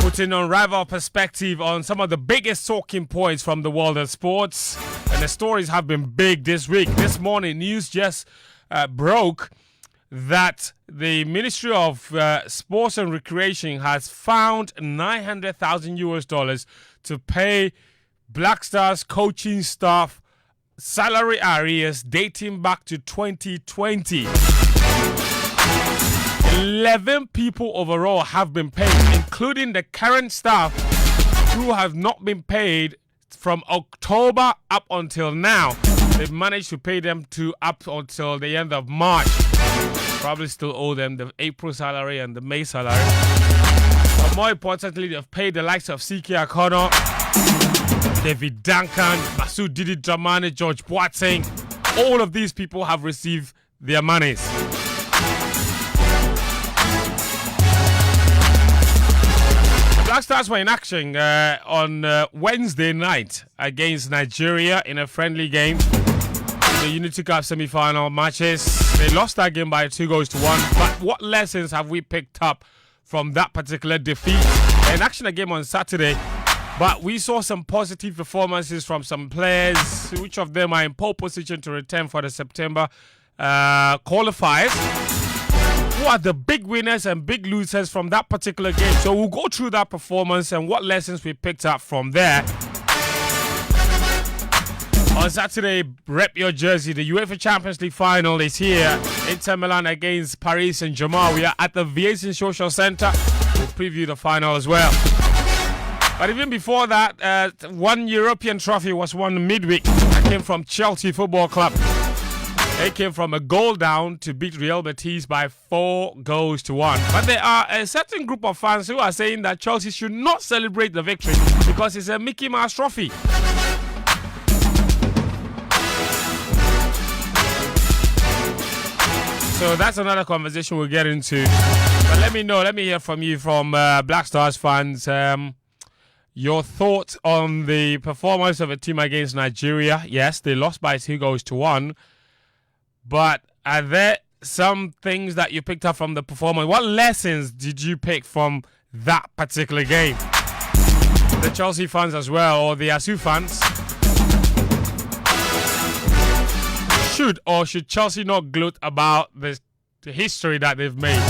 putting on rival perspective on some of the biggest talking points from the world of sports. And the stories have been big this week. This morning, news just broke that the Ministry of Sports and Recreation has found $900,000 to pay Black Stars coaching staff salary arrears dating back to 2020. 11 people overall have been paid, including the current staff who have not been paid from October up until now. They've managed to pay them to up until the end of March. Probably still owe them the April salary and the May salary. But more importantly, they've paid the likes of C.K. Akono, David Duncan, Masoud Didi Dramane, George Boateng. All of these people have received their monies. Black Stars were in action on Wednesday night against Nigeria in a friendly game. The Unity Cup semi-final matches. They lost that game by 2-1. But what lessons have we picked up from that particular defeat? In action again on Saturday, but we saw some positive performances from some players, which of them are in pole position to return for the September qualifiers. Who are the big winners and big losers from that particular game? So we'll go through that performance and what lessons we picked up from there. On Saturday, rep your jersey. The UEFA Champions League final is here. Inter Milan against Paris Saint-Germain. We are at the Viasin Social Centre. We'll preview the final as well. But even before that, one European trophy was won midweek. That came from Chelsea Football Club. They came from a goal down to beat Real Betis by 4-1. But there are a certain group of fans who are saying that Chelsea should not celebrate the victory because it's a Mickey Mouse trophy. So that's another conversation we'll get into. But let me hear from you, from Black Stars fans. Your thoughts on the performance of a team against Nigeria. Yes, they lost by 2-1. But are there some things that you picked up from the performance? What lessons did you pick from that particular game? The Chelsea fans as well, or the ASU fans. Should Chelsea not gloat about the history that they've made?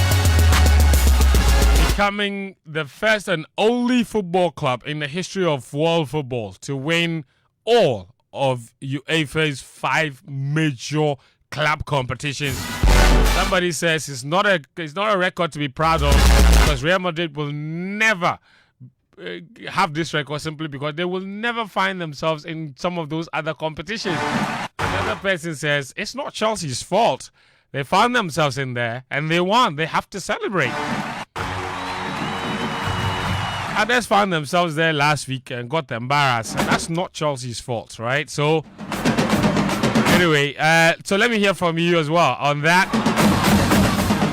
Becoming the first and only football club in the history of world football to win all of UEFA's 5 major club competitions. Somebody says it's not a record to be proud of because Real Madrid will never have this record simply because they will never find themselves in some of those other competitions. Another person says it's not Chelsea's fault. They found themselves in there and they won. They have to celebrate. Others found themselves there last week and got embarrassed, and that's not Chelsea's fault, right? So anyway, so let me hear from you as well on that.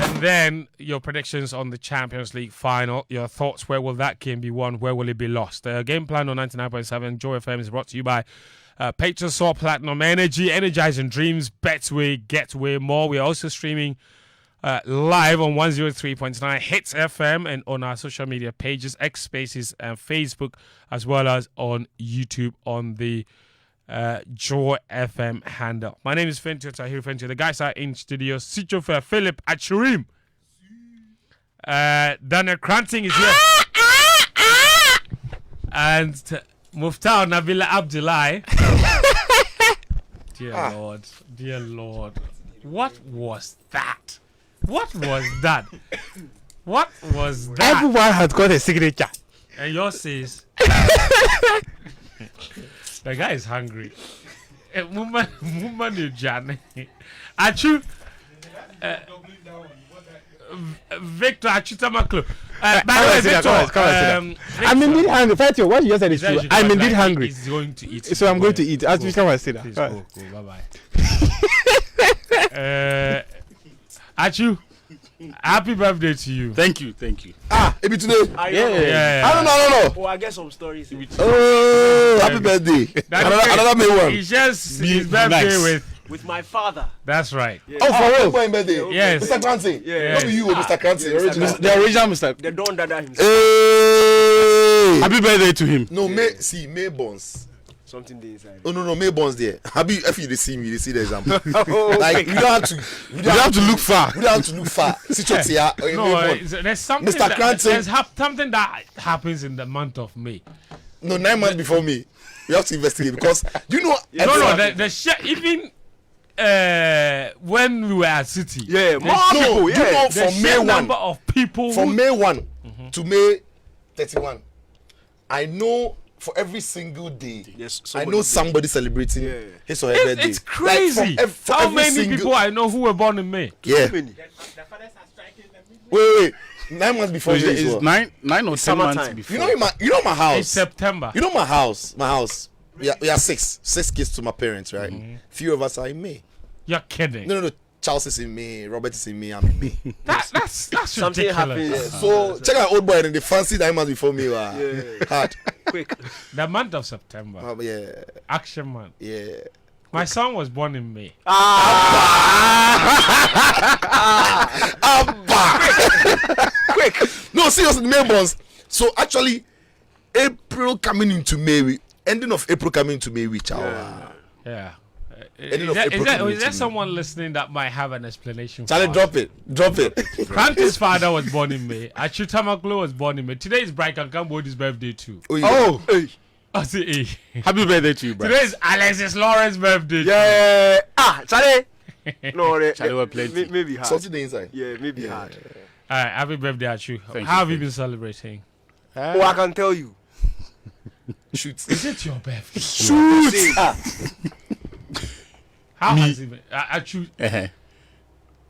And then your predictions on the Champions League final. Your thoughts, where will that game be won? Where will it be lost? The game plan on 99.7 Joy FM is brought to you by Patrosol Platinum Energy, energizing dreams, Betway, Getway, more. We are also streaming live on 103.9 Hits FM and on our social media pages, X Spaces and Facebook, as well as on YouTube on the Joy FM handle. My name is Fentio Tahir Fentio. The guys are in studio. Sichofer Philip Achurim. Daniel Cranting is here. And Muftar Nabila Abdullahi. Dear Lord. What was that? What was that? What was that? Everyone has got a signature. And yours says... The guy is hungry. Woman, you Johnny. Achu, Victor Achutamaklo. By the way, Victor, I'm indeed hungry. Fetio, what you just said is true. I'm indeed hungry. He's going to eat. So I'm going to eat. As we come and sit down. Go. Bye bye. Achu, happy birthday to you. Thank you. It be today. Yeah. I don't know. Oh, I get some stories. Oh, happy birthday. Another May one. He shares his birthday with with my father. That's right. Yeah. Oh, for real? Boy birthday. Yes. Mr. Clancy. Yeah. Not you, Mr. Clancy. Yeah, Original. Mr. The original Mr. The Don Dada himself. Hey. Happy birthday to him. No, May Bonds. Something there inside. Oh no, May Bonds there. Happy if you see me, you see the example. Like you don't have to. You don't have to look far. You don't have to look far. Sit here. No, there's something. Mr. Clancy. There's something that happens in the month of May. No, 9 months before me. We have to investigate because you know. No, the even when we were at City. Yeah, more No, people. you know, The from May sheer 1 number of people. from May 1 to May 31, I know for every single day, Yes, I know somebody celebrating his or her birthday. It's crazy. Like for How every many single- people I know who were born in May? Yeah. Many. Wait. 9 months before So me. it's as well. 9 or 10 months summertime. before. You know my house. It's September. You know my house. We are six kids to my parents, right? Few of us are in May. You're kidding. No. Charles is in May. Robert is in May. I'm in May. That's Something ridiculous. happens. So check out old boy and the fancy 9 months before me. Hard. Quick. The month of September, Yeah. action month. Yeah. My son was born in May. Quick. No, seriously, May bonds. So actually, April coming into May, ending of April coming into May, which Yeah. Ending Is of April coming there into May. someone listening that might have an explanation? Charlie, for us? drop it. Francis' father was born in May. Achutamaklo was born in May. Today is Bright Kankambo's birthday too. Oh, Hey, I say, hey. happy birthday to you, bro. Today is Alexis Lawrence's birthday. Yeah. Charlie. No, Charlie, we're plenty. maybe hard. something inside. Yeah, maybe hard. All right, happy birthday, Achu. Thank How you, have you thank been celebrating? Oh, I can tell you. Shoot. Is it your birthday? See, How has it been? Achu,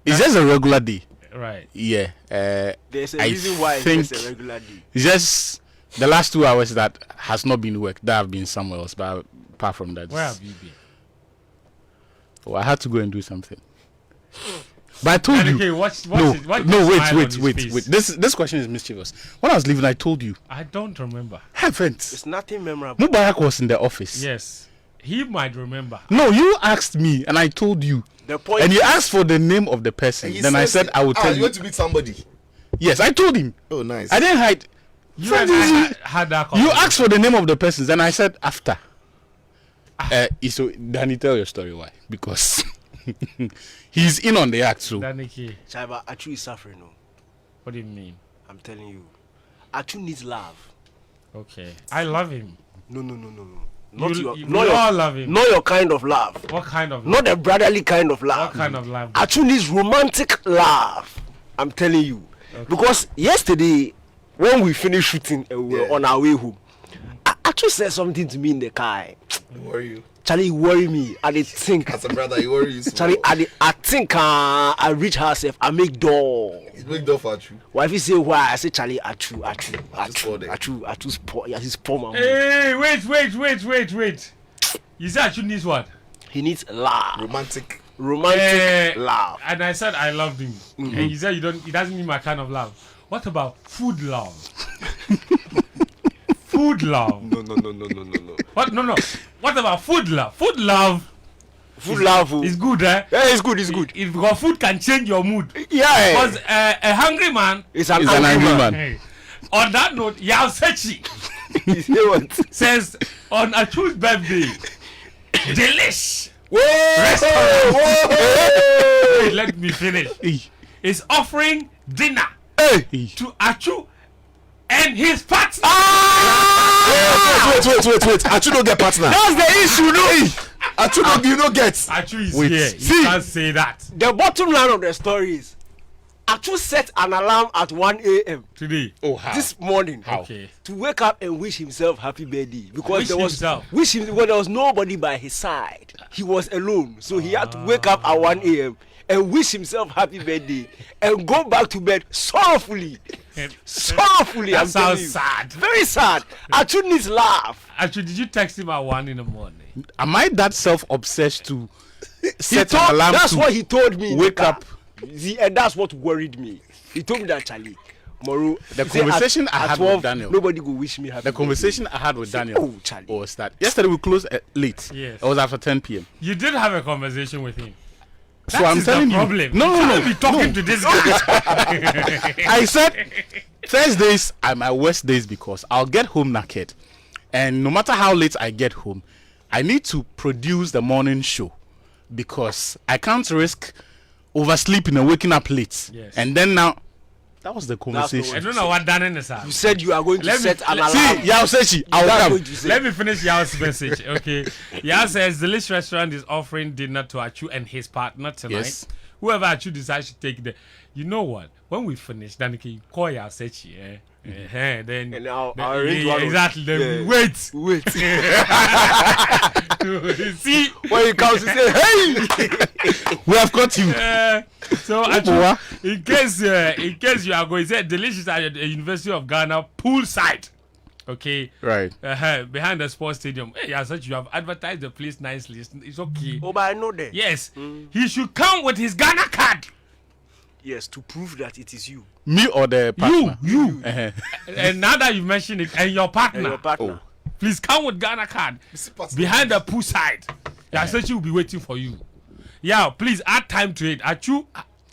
It's just a regular day. right. Yeah. there's a I reason why think it's just a regular day. it's just the last 2 hours that has not been work. That have been somewhere else. But apart from that, Where have you been? I had to go and do something. But I told you. Okay, what's No, it? What no, smile wait. on his face? This question is mischievous. When I was leaving, I told you. I don't remember. Heavens. It's nothing memorable. Mubarak was in the office. Yes, he might remember. No, you asked me, and I told you. The point And you is- asked for the name of the person. He Then I said I will tell you you. want to meet somebody. Yes, I told him. Oh, nice. I didn't hide. You and I had that You conversation. asked for the name of the person, then I said after. So Danny, tell your story why? Because he's in on the act. So Daniki, Chaiba, Achu is suffering. No, what do you mean? I'm telling you. Achu needs love. Okay, I love him. No. Not We all love him. not your kind of love. What kind of love? Not a brotherly kind of love. What kind of love? Achu needs romantic love. I'm telling you. Because yesterday, when we finished shooting and we were on our way home, Achu said something to me in the car. Who are you? Charlie, worry me. I did think. As a brother, you worry you. Charlie, I think I reach herself. I make door. It's big door for you. Wifey say why? I say Charlie, Achu's poor. Yeah, he's poor man. Hey, wait. You said Achu needs what? He needs love, Romantic. love. And I said I loved him. And he said he doesn't need my kind of love. What about food love? Food love. No. What? No. What about food love? Food love is good, eh? Yeah, it's good. Because food can change your mood. Yeah. Because a hungry man. It's an he's an angry angry man. Hey, on that note, Yao Sechi You say what? says on Achu's birthday, delish. Wait, let me finish. Is offering dinner to Achu and his partner. Wait. Achu don't get partner. That's the issue, no? Achu don't get. Achu is Wait, here. see. You can't say that The bottom line of the story is Achu set an alarm at 1 a.m. today. Oh, how? this morning Okay. to wake up and wish himself happy birthday because Wish there was nobody by his side. He was alone, so he had to wake up at 1 a.m. and wish himself happy birthday and go back to bed sorrowfully. Sorrowfully, That I'm telling sounds you. sad. Very sad. Achu needs laugh. Achu, did you text him at 1 in the morning? Am I that self-obsessed to set an alarm That's to what he told me. in the wake car. up? See, and that's what worried me. He told me that, Charlie, Moro, The say conversation I at had 12, with Daniel. Nobody go wish me happy. The conversation I had with Daniel Oh, Charlie. was that yesterday we closed late. Yes. It was after 10 p.m. You did have a conversation with him. So That I'm is telling the you. problem. No, You no, can't no. be talking to this guy. I said Thursdays are my worst days because I'll get home naked. And no matter how late I get home, I need to produce the morning show because I can't risk oversleeping and waking up late. Yes. And then now, that was the conversation. I don't know what Danny is at. You said you are going to Let me- set an let- alarm. See, Yao Sechi, I'll That's come. what you said. Let me finish Yao's message, okay? Yao says Delish Restaurant is offering dinner to Achu and his partner tonight. Yes. Whoever Achu decides to take the... You know what? When we finish, then you call Yao Sechi, eh? Then... And I'll then- arrange yeah, one of- exactly. Then yeah. we wait. Wait. See? When you come to say, hey! We have got you. So Achu, in case you are going, say Delish is at the University of Ghana poolside. Okay. Right. Behind the sports stadium. Hey, as such, you have advertised the place nicely. It's okay. Oh, but I know that. Yes, he should come with his Ghana card. Yes, to prove that it is you. Me or the partner? You. Uh-huh. And now that you mention it, and your partner, And your partner. please come with Ghana card behind the pool side. Yeah, so she will be waiting for you. Yeah, please add time to it. Achu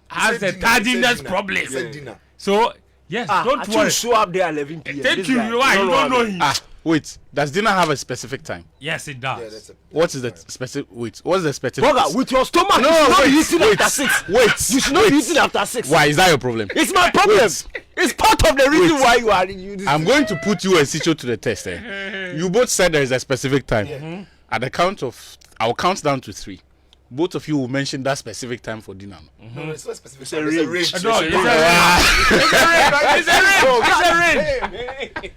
has said a dinner, he said tardiness dinner. problem. He said dinner. So yes, don't Actually worry. show up there at 11 p.m. Thank This you. guy, Why you don't know him? Ah, wait. Does dinner have a specific time? Yes, it Yeah, does. that's a, What is the specific? Wait. What's the specific? Brother, with your stomach, No, you should not be wait, eating wait, after 6. Wait. You should not be eating after 6. Why is that your problem? It's my problem. Wait. It's part of the reason Wait. why you are. You, I'm going to put you and Sicho to the test. You both said there is a specific time. At the count of, I'll count down to 3. Both of you will mention that specific time for dinner. no, it's not specific. It's a range. No, it's a range.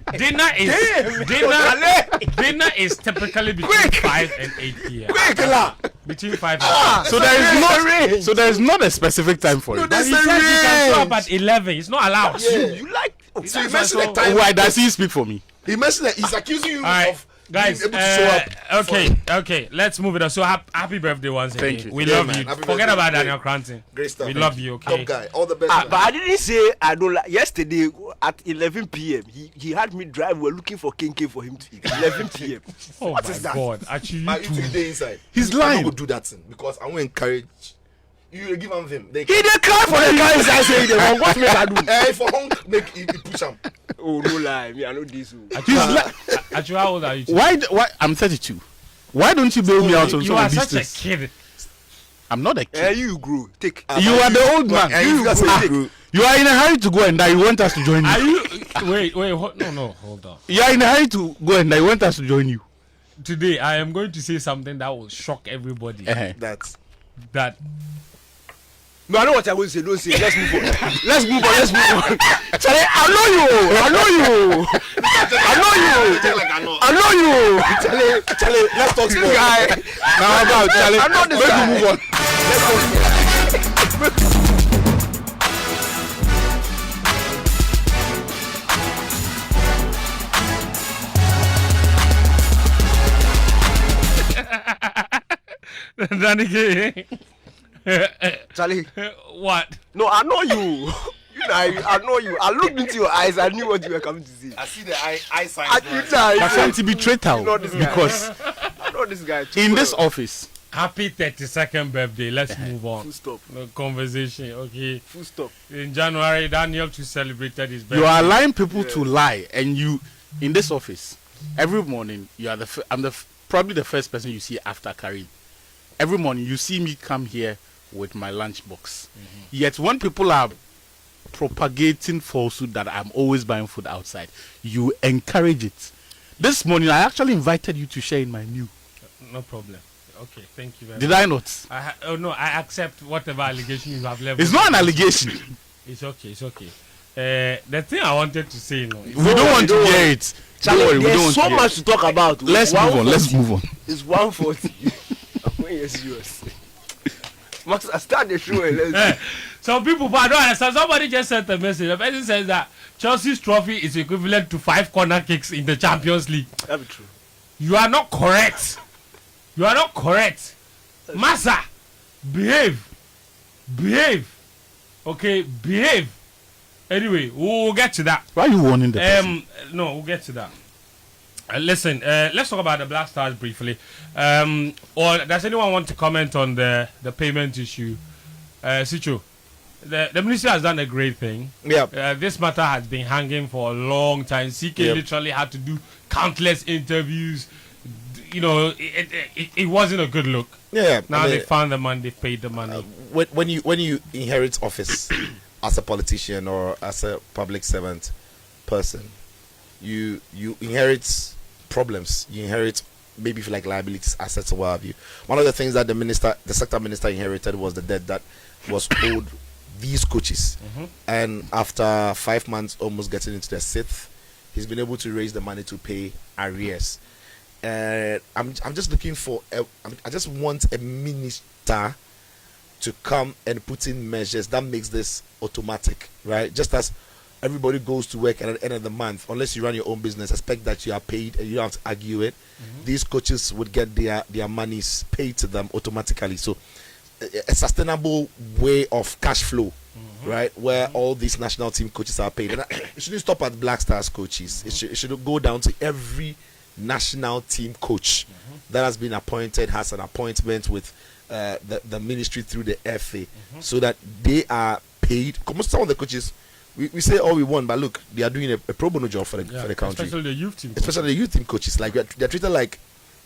Dinner is typically between 5 and 8 p.m. Between 5 and 8. So there is not a specific time for it. But he says you can show up at 11. It's not allowed. you like. So you mentioned the time. Why does he speak for me? He mentioned that he's accusing you All right, of guys. being able to show up. Okay. Let's move it on. So happy birthday once again. Thank you. We Yeah, love man. you. Happy Forget birthday. about Great. Daniel Cranton. Great stuff. We man. love you. Okay. Top guy. All the best. But man. I didn't say I don't like. Yesterday at 11 p.m. He had me drive. We're looking for Kinky for him to eat. 11 p.m. Oh What my is that? God. Actually, Man, you you too. two day inside. He's I'm lying. not gonna do that thing because I won't encourage. You give him. They He didn't cry for the guy inside saying they wrong. What make I do? for home make he push him. Oh no lie, me I know this. Actually, how old are you? Why? I'm 32. Why don't you bail me out on You some are of these such a things? kid. I'm not a kid. You grow. Take. You are the old man. You guys say You are in a hurry to go and die. You want us to join Are you. you? Wait. No. Hold on. You are in a hurry to go and die. You want us to join you. Today, I am going to say something that will shock everybody. that. That No, I know what I'm going to say. Don't say. Let's move on. Let's move on. Charlie, I know you. Charlie, let's talk This sport. guy. Now about Charlie. I know this Make guy. we move on. Danny, Charlie. what? No, I know you. I know you. I looked into your eyes. I knew what you were coming to say. I see the eye signs. I knew that. Ashanti be traitor know this guy. because I know this guy. Too in well. this office, Happy 32nd birthday. Let's move on. Full stop. The conversation, okay. Full stop. In January, Daniel too celebrated his birthday. you are allowing people to lie, and you in this office every morning. You are probably the first person you see after Karim. Every morning you see me come here with my lunchbox. Yet when people are propagating falsehood that I'm always buying food outside, you encourage it. This morning I actually invited you to share in my meal. No problem. Okay, thank you very Did much. I not? Oh no, I accept whatever allegation you have leveled. It's not an allegation. It's okay. The thing I wanted to say, no. We don't want to hear it. Don't worry, we don't There's want so to hear much to talk about. Let's move on. Let's move on. It's 1:40. When you're serious. Must I start the show and let's Some people, but I don't understand. Somebody just sent a message. The person says that Chelsea's trophy is equivalent to 5 corner kicks in the Champions League. That be true. You are not correct. Massa, behave. Okay, behave. Anyway, we'll get to that. Why are you warning the person? No, we'll get to that. Listen, let's talk about the Black Stars briefly. Or does anyone want to comment on the payment issue? Sicho, the ministry has done a great thing. Yeah. This matter has been hanging for a long time. CK literally had to do countless interviews. You know, it wasn't a good look. Yeah. Now they found the money, they paid the money. When you inherit office as a politician or as a public servant person, you inherit problems. You inherit maybe if you like liabilities, assets, or what have you. One of the things that the sector minister inherited was the debt that was owed these coaches. And after 5 months, almost getting into the sixth, he's been able to raise the money to pay arrears. I'm just looking for I just want a minister to come and put in measures that makes this automatic, right? Just as everybody goes to work at the end of the month, unless you run your own business, expect that you are paid and you don't have to argue it. These coaches would get their monies paid to them automatically. So a sustainable way of cash flow, right, where all these national team coaches are paid. And it shouldn't stop at Black Stars coaches. It should go down to every national team coach that has been appointed, has an appointment with the ministry through the FA, so that they are paid. Some of the coaches, we say all we want, but look, they are doing a pro bono job for the country, especially the youth team. Especially the youth team coaches. Like they're treated like,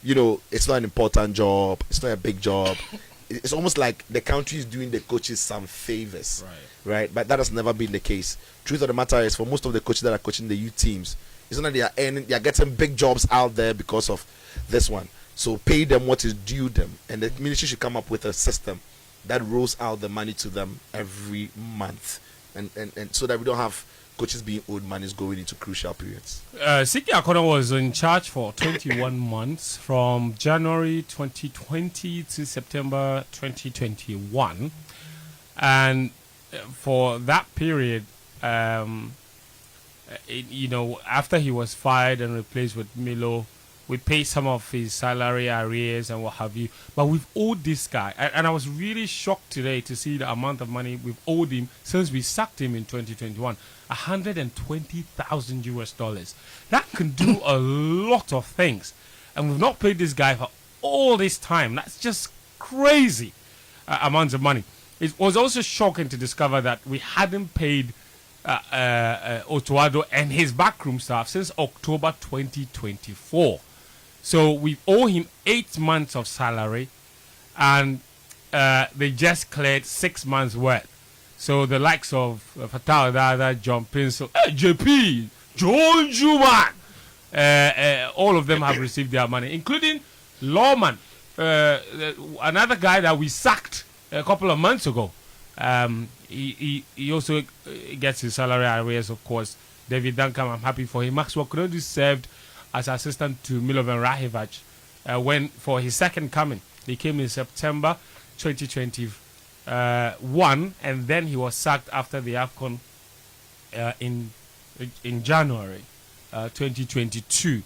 you know, it's not an important job, it's not a big job. It's almost like the country is doing the coaches some favors, right? But that has never been the case. Truth of the matter is, for most of the coaches that are coaching the youth teams, it's not that they are getting big jobs out there because of this one. So pay them what is due them, and the ministry should come up with a system that rolls out the money to them every month, and so that we don't have coaches being owed monies going into crucial periods. Siki Akono was in charge for 21 months, from January 2020 to September 2021, and for that period, you know, after he was fired and replaced with Milo, we paid some of his salary arrears and what have you. But we've owed this guy, and I was really shocked today to see the amount of money we've owed him since we sacked him in 2021. $120,000. That can do a lot of things, and we've not paid this guy for all this time. That's just crazy amounts of money. It was also shocking to discover that we hadn't paid Otuado and his backroom staff since October 2024. So we owe him 8 months of salary, and they just cleared 6 months worth. So the likes of Fatal Dada, John Prince, JP, John Juman, all of them have received their money, including Lawman, another guy that we sacked a couple of months ago. He also gets his salary arrears, of course. David Duncan, I'm happy for him. Maxwell Kunodu served as assistant to Milovan Rahivac when for his second coming. He came in September 2021, and then he was sacked after the AFCON in January 2022.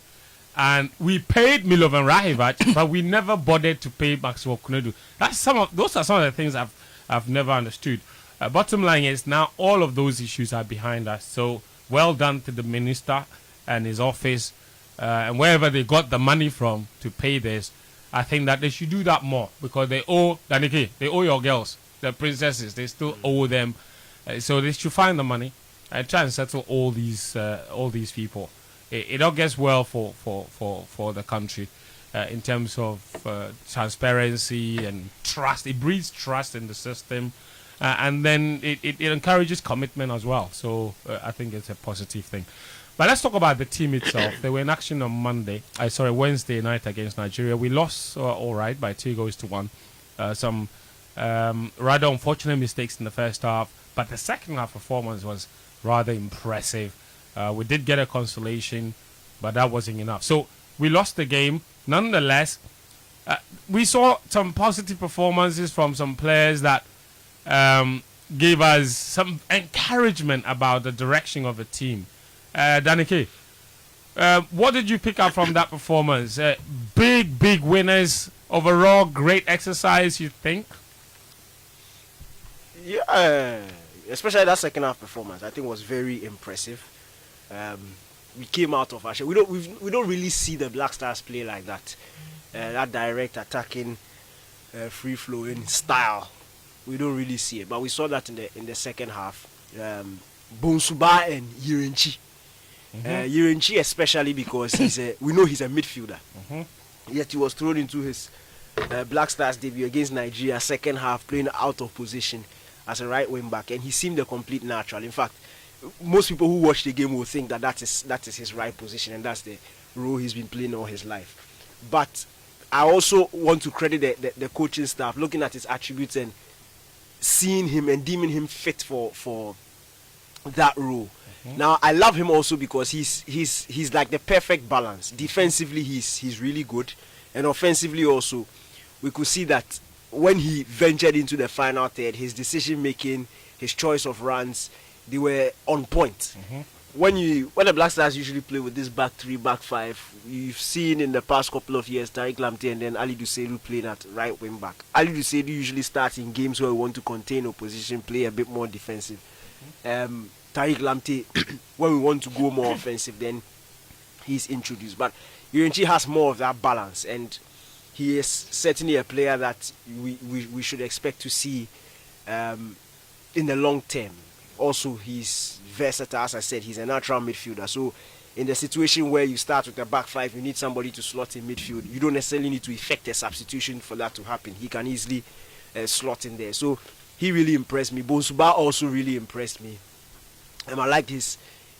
And we paid Milovan Rahivac, but we never bothered to pay Maxwell Kunodu. Those are some of the things I've never understood. Bottom line is, now all of those issues are behind us. So well done to the minister and his office, and wherever they got the money from to pay this. I think that they should do that more, because they owe Danike, they owe your girls, the princesses. They still owe them, so they should find the money and try and settle all these people. It all gets well for the country in terms of transparency and trust. It breeds trust in the system. And then it encourages commitment as well. So I think it's a positive thing. But let's talk about the team itself. They were in action on Wednesday night against Nigeria. We lost all right by 2-1. Some rather unfortunate mistakes in the first half, but the second half performance was rather impressive. We did get a consolation, but that wasn't enough. So we lost the game. Nonetheless, we saw some positive performances from some players that gave us some encouragement about the direction of the team. Danike, what did you pick up from that performance? Big winners, overall great exercise, you think? Yeah, especially that second half performance, I think was very impressive. We came out of our shell. We don't really see the Black Stars play like that. That direct attacking, free flowing style. We don't really see it, but we saw that in the second half. Bonsuba and Yirenchi. Yirenchi especially because we know he's a midfielder. Yet he was thrown into his Black Stars debut against Nigeria second half, playing out of position as a right wing back, and he seemed a complete natural. In fact, most people who watch the game will think that is his right position, and that's the role he's been playing all his life. But I also want to credit the coaching staff, looking at his attributes and seeing him and deeming him fit for that role. Now I love him also because he's like the perfect balance. Defensively he's really good, and offensively also we could see that when he ventured into the final third, his decision making, his choice of runs, they were on point. When the Black Stars usually play with this back three, back five, you've seen in the past couple of years Tariq Lamptey and then Ali Duselu playing at right wing back. Ali Duselu usually starts in games where we want to contain opposition, play a bit more defensive. Tariq Lamptey, when we want to go more offensive, then he's introduced. But Yirenchi has more of that balance, and he is certainly a player that we should expect to see in the long term. Also, he's versatile. As I said, he's a natural midfielder. So, in the situation where you start with a back five, you need somebody to slot in midfield. You don't necessarily need to effect a substitution for that to happen. He can easily slot in there. So, he really impressed me. Bonsuba also really impressed me. I liked his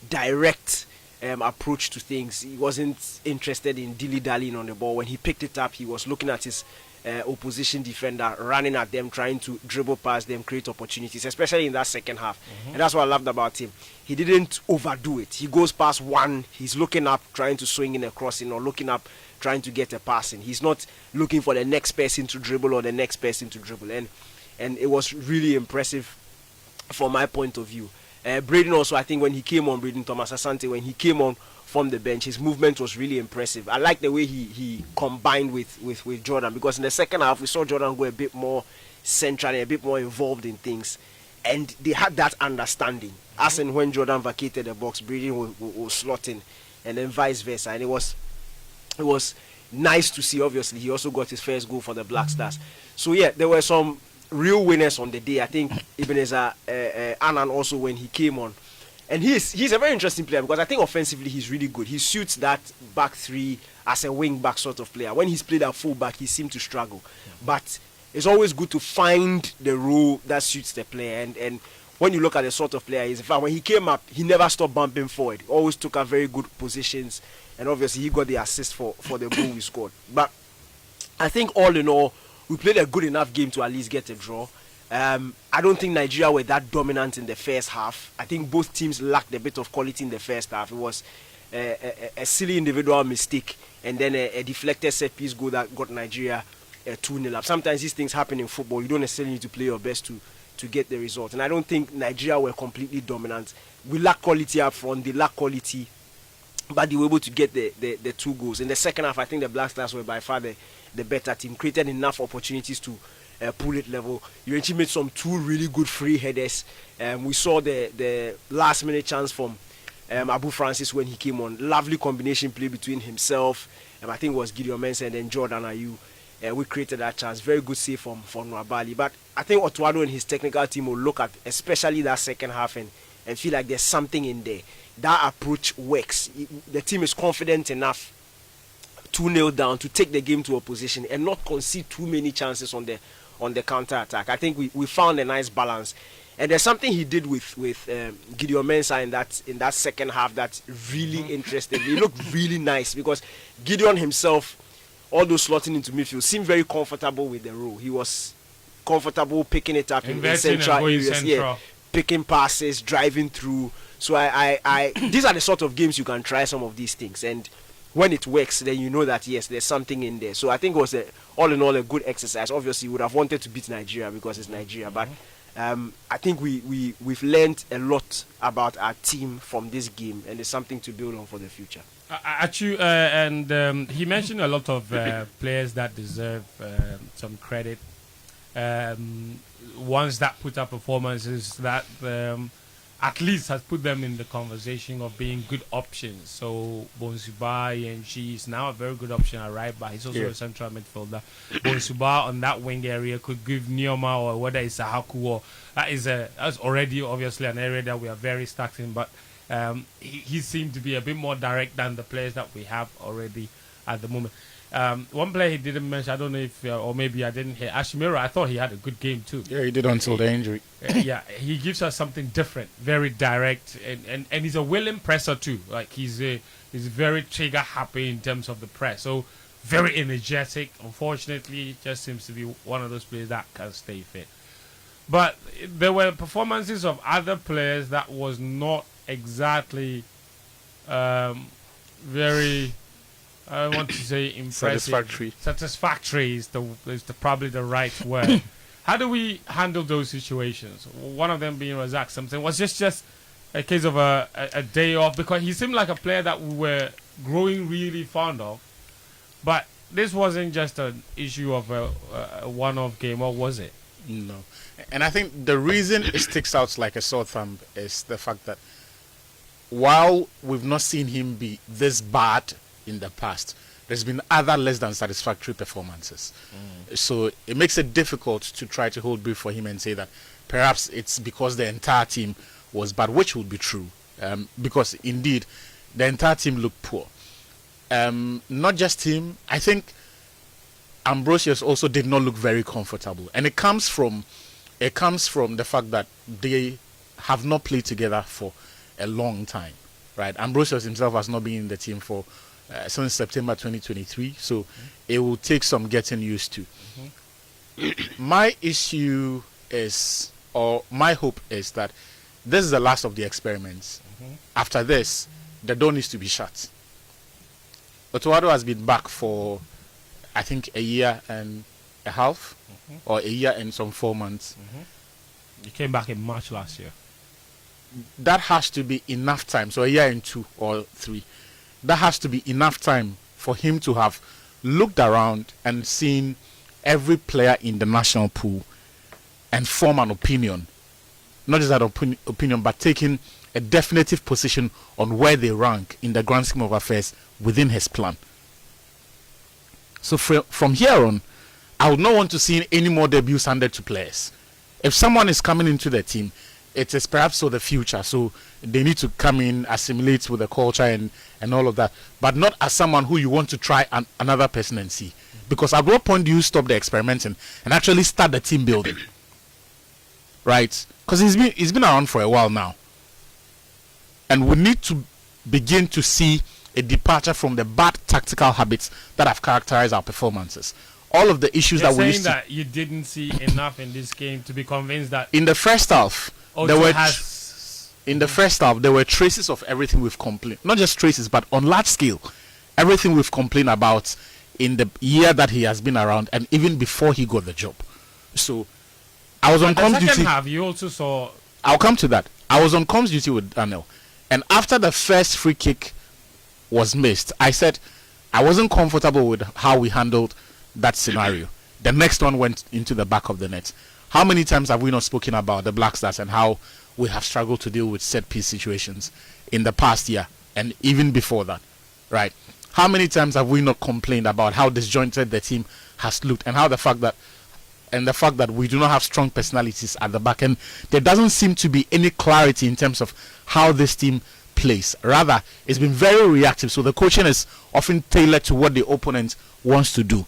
direct approach to things. He wasn't interested in dilly-dallying on the ball. When he picked it up, he was looking at his opposition defender, running at them, trying to dribble past them, create opportunities, especially in that second half. And that's what I loved about him. He didn't overdo it. He goes past one, he's looking up, trying to swing in a crossing, or looking up, trying to get a pass in. He's not looking for the next person to dribble or the next person to dribble. And it was really impressive from my point of view. Braden also, I think when he came on, Braden Thomas Asante, when he came on from the bench, his movement was really impressive. I like the way he combined with Jordan, because in the second half we saw Jordan go a bit more central and a bit more involved in things, and they had that understanding. As and when Jordan vacated the box, Braden was slotting, and then vice versa, and it was nice to see. Obviously, he also got his first goal for the Black Stars. So yeah, there were some real winners on the day. I think Ebenezer Annan also, when he came on, and he's a very interesting player, because I think offensively he's really good. He suits that back three as a wing back sort of player. When he's played at full back, he seemed to struggle, but it's always good to find the role that suits the player. And when you look at the sort of player he is, in fact, when he came up, he never stopped bumping forward. He always took up very good positions, and obviously he got the assist for the goal we scored. But I think all in all, we played a good enough game to at least get a draw. I don't think Nigeria were that dominant in the first half. I think both teams lacked a bit of quality in the first half. It was a silly individual mistake, and then a deflected set piece goal that got Nigeria 2-0 up. Sometimes these things happen in football. You don't necessarily need to play your best to get the result. And I don't think Nigeria were completely dominant. We lacked quality up front. They lacked quality, but they were able to get the two goals. In the second half, I think the Black Stars were by far the better team, created enough opportunities to pull it level. Yirenchi made some two really good free headers. We saw the last minute chance from Abu Francis when he came on. Lovely combination play between himself, I think it was Gideon Mensah, and then Jordan Ayew. We created that chance. Very good save from Nwabali. But I think Otuado and his technical team will look at especially that second half and feel like there's something in there. That approach works. The team is confident enough 2-0 down to take the game to opposition and not concede too many chances on the counter attack. I think we found a nice balance, and there's something he did with Gideon Mensah in that second half that really interested me. He looked really nice, because Gideon himself, although slotting into midfield, seemed very comfortable with the role. He was comfortable picking it up in central areas, picking passes, driving through. So I these are the sort of games you can try some of these things, and when it works, then you know that yes, there's something in there. So I think it was all in all a good exercise. Obviously, we would have wanted to beat Nigeria because it's Nigeria, but I think we've learned a lot about our team from this game, and there's something to build on for the future. And he mentioned a lot of players that deserve some credit. ones that put up performances that at least has put them in the conversation of being good options. So Bonsuba and she is now a very good option at right back. He's also a central midfielder. Bonsuba on that wing area could give Nioma or whether it's a Haku or that's already obviously an area that we are very stacked in. But he seemed to be a bit more direct than the players that we have already at the moment. One player he didn't mention, I don't know if, or maybe I didn't hear, Ashimiro. I thought he had a good game too. Yeah, he did until the injury. Yeah, he gives us something different, very direct, and he's a willing presser too. Like he's very trigger happy in terms of the press. So very energetic. Unfortunately, just seems to be one of those players that can stay fit. But there were performances of other players that was not exactly very. I want to say impressive. Satisfactory is probably the right word. How do we handle those situations? One of them being Razak. Something was just a case of a day off, because he seemed like a player that we were growing really fond of. But this wasn't just an issue of a one-off game, or was it? No. And I think the reason it sticks out like a sore thumb is the fact that while we've not seen him be this bad in the past, there's been other less than satisfactory performances. So it makes it difficult to try to hold brief for him and say that perhaps it's because the entire team was bad, which would be true, because indeed the entire team looked poor. Not just him, I think Ambrosius also did not look very comfortable, and it comes from the fact that they have not played together for a long time, right? Ambrosius himself has not been in the team for since September 2023, so it will take some getting used to. My issue is, or my hope is, that this is the last of the experiments. After this, the door needs to be shut. Otuado has been back for, I think, a year and a half, or a year and some 4 months. He came back in March last year. That has to be enough time. So a year and 2 or 3. That has to be enough time for him to have looked around and seen every player in the national pool and form an opinion. Not just that opinion, but taking a definitive position on where they rank in the grand scheme of affairs within his plan. So from here on, I would not want to see any more debuts handed to players. If someone is coming into the team, it is perhaps for the future, so they need to come in, assimilate with the culture and all of that, but not as someone who you want to try another person and see. Because at what point do you stop the experimenting and actually start the team building? Right? Because he's been around for a while now. And we need to begin to see a departure from the bad tactical habits that have characterized our performances. All of the issues that we used to... saying that you didn't see enough in this game to be convinced that... In the first half... In the first half, there were traces of everything we've complained. Not just traces, but on large scale. Everything we've complained about in the year that he has been around, and even before he got the job. So, I was on comms duty. The second half, you also saw... I'll come to that. I was on comms duty with Daniel. And after the first free kick was missed, I said I wasn't comfortable with how we handled that scenario. The next one went into the back of the net. How many times have we not spoken about the Black Stars and how we have struggled to deal with set-piece situations in the past year and even before that, right? How many times have we not complained about how disjointed the team has looked and the fact that we do not have strong personalities at the back, and there doesn't seem to be any clarity in terms of how this team plays. Rather, it's been very reactive, so the coaching is often tailored to what the opponent wants to do,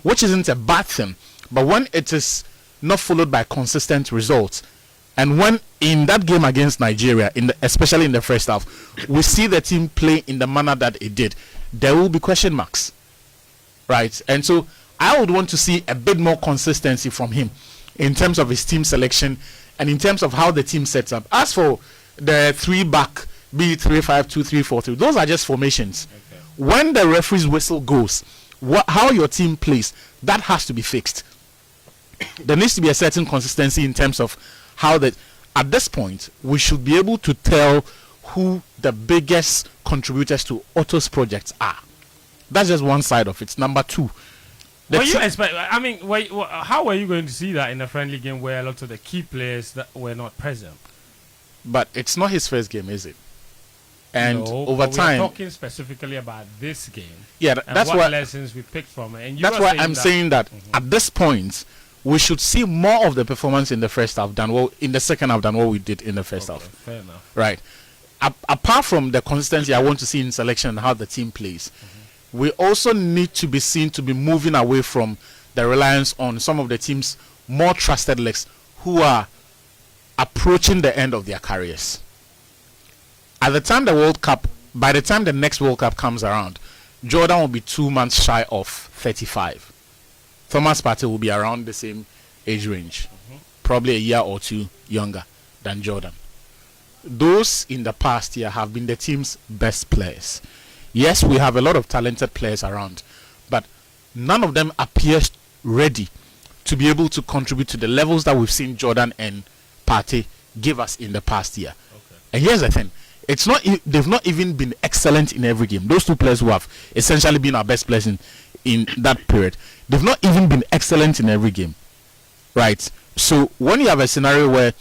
which isn't a bad thing. But when it is not followed by consistent results, and when in that game against Nigeria, especially in the first half, we see the team play in the manner that it did, there will be question marks, right? And so I would want to see a bit more consistency from him in terms of his team selection and in terms of how the team sets up. As for the 3-back, be it 3-5-2, 3-4-3, those are just formations. Okay. When the referee's whistle goes, how your team plays, that has to be fixed. There needs to be a certain consistency in terms of how that. At this point, we should be able to tell who the biggest contributors to Otto's projects are. That's just one side of it. Number two, What you expect? I mean, how were you going to see that in a friendly game where a lot of the key players that were not present? But it's not his first game, is it? And No, over but time, we're talking specifically about this game. yeah, And that's what why. lessons we picked from it. And you That's were why saying I'm saying that at this point, we should see more of the performance in the first half than what in the second half than what we did in the first Okay, half. fair enough. Right. Apart from the consistency I want to see in selection and how the team plays, we also need to be seen to be moving away from the reliance on some of the team's more trusted legs who are approaching the end of their careers. By the time the next World Cup comes around, Jordan will be 2 months shy of 35. Thomas Partey will be around the same age range, probably a year or two younger than Jordan. Those in the past year have been the team's best players. Yes, we have a lot of talented players around, but none of them appears ready to be able to contribute to the levels that we've seen Jordan and Partey give us in the past year. Okay. And here's the thing. They've not even been excellent in every game. Those two players who have essentially been our best players in that period, they've not even been excellent in every game. Right? So when you have a scenario where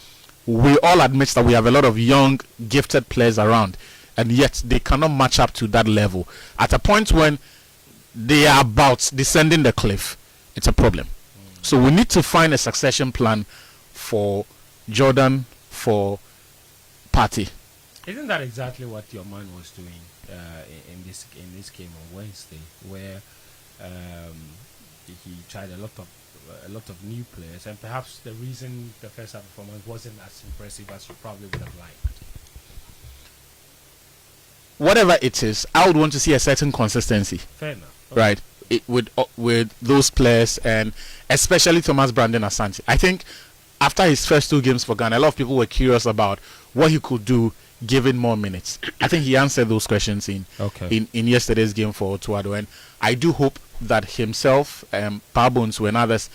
we all admit that we have a lot of young, gifted players around, and yet they cannot match up to that level, at a point when they are about descending the cliff, it's a problem. So we need to find a succession plan for Jordan, for Partey. Isn't that exactly what your man was doing in this game on Wednesday, where he tried a lot of new players, and perhaps the reason the first half performance wasn't as impressive as you probably would have liked? Whatever it is, I would want to see a certain consistency. Fair enough. Okay. Right, with those players, and especially Thomas Brandon Asante. I think after his first two games for Ghana, a lot of people were curious about what he could do given more minutes. I think he answered those questions in yesterday's game for Tuado, and I do hope that himself, Parbones, and others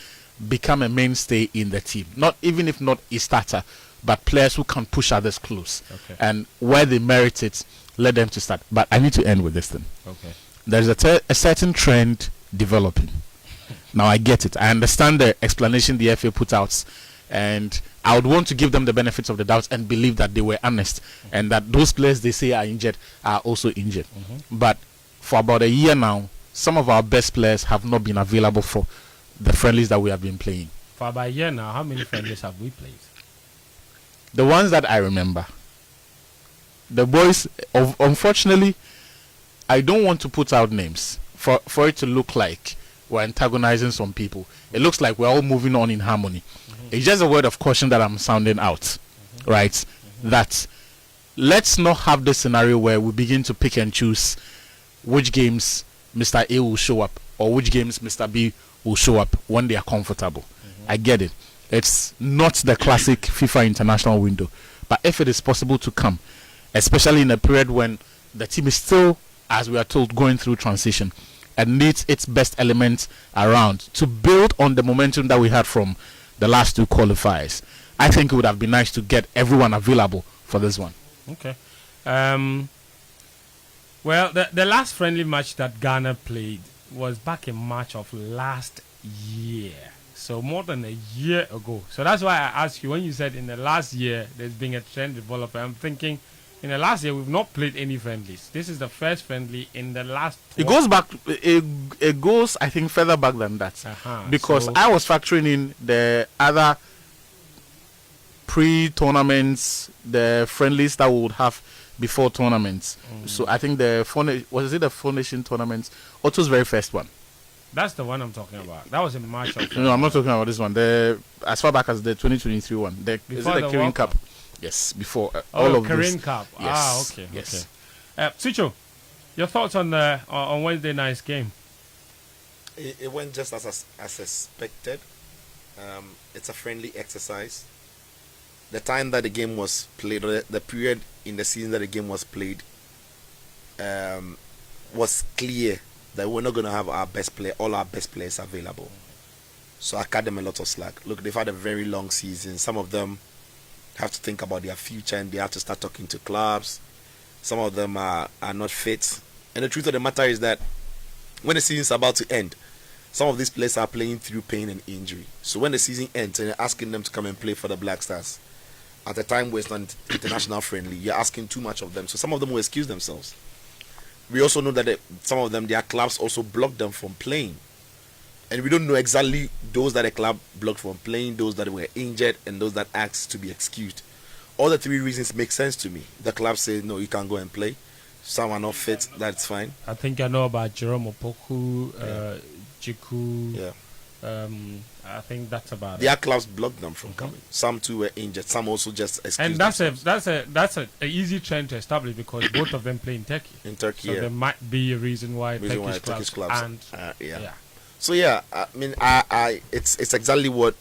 become a mainstay in the team. Not even if not a starter, but players who can push others close. Okay. And where they merit it, let them to start. But I need to end with this thing. Okay. There's a certain trend developing. Now I get it. I understand the explanation the FA put out, and I would want to give them the benefits of the doubt and believe that they were honest and that those players they say are injured are also injured. But for about a year now, some of our best players have not been available for the friendlies that we have been playing. For about a year now, how many friendlies have we played? The ones that I remember, the boys, unfortunately, I don't want to put out names for it to look like we're antagonizing some people. It looks like we're all moving on in harmony. It's just a word of caution that I'm sounding out, right? That let's not have this scenario where we begin to pick and choose which games Mr. A will show up or which games Mr. B will show up when they are comfortable. I get it. It's not the classic FIFA international window. But if it is possible to come, especially in a period when the team is still, as we are told, going through transition and needs its best elements around to build on the momentum that we had from the last two qualifiers, I think it would have been nice to get everyone available for this one. Okay. Well, the last friendly match that Ghana played was back in March of last year. So more than a year ago. So that's why I asked you, when you said in the last year there's been a trend developing, I'm thinking in the last year we've not played any friendlies. This is the first friendly in the last... It goes back, it goes, I think, further back than that. Because so I was factoring in the other pre-tournaments, the friendlies that we would have before tournaments. So I think the Four Nation tournament, Otto's very first one. that's the one I'm talking about. That was in March of... No, I'm not talking about this one. As far back as the 2023 one. Is it Before the the Kirin World Cup? Cup? Yes, before all of Korean those. Cup. Yes. Okay. Yes. Okay. Sucho, your thoughts on the on Wednesday night's game? It went just as expected. It's a friendly exercise. The time that the game was played, the period in the season that the game was played, was clear that we're not going to have all our best players available. So I cut them a lot of slack. Look, they've had a very long season. Some of them have to think about their future and they have to start talking to clubs. Some of them are not fit. And the truth of the matter is that when the season's about to end, some of these players are playing through pain and injury. So when the season ends and you're asking them to come and play for the Black Stars at a time where it's not international friendly, you're asking too much of them. So some of them will excuse themselves. We also know that some of them, their clubs also block them from playing. And we don't know exactly those that the club blocked from playing, those that were injured, and those that asked to be excused. All the three reasons make sense to me. The club says, no, you can't go and play. Some are not fit, that's fine. I think I know about Jerome Opoku, Jiku. Yeah. I think that's about Their it. clubs blocked them from coming. Some too were injured. Some also just excused And themselves. that's a easy trend to establish because both of them play in Turkey. In Turkey, So there might be a reason why Turkish clubs. and Yeah. So yeah, I mean, it's exactly what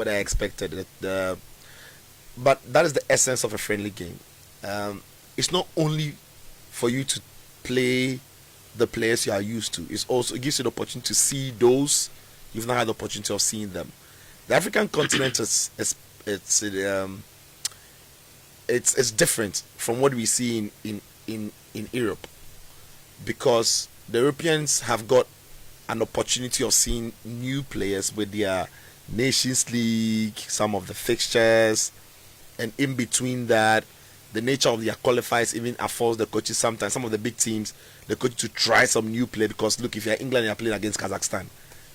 I expected. But that is the essence of a friendly game. It's not only for you to play the players you are used to. It gives you the opportunity to see those you've not had the opportunity of seeing them. The African continent it's different from what we see in Europe, because the Europeans have got an opportunity of seeing new players with their Nations League, some of the fixtures, and in between that, the nature of their qualifiers even affords the coaches sometimes, some of the big teams, the coach to try some new play, because look, if you're England and you're playing against Kazakhstan,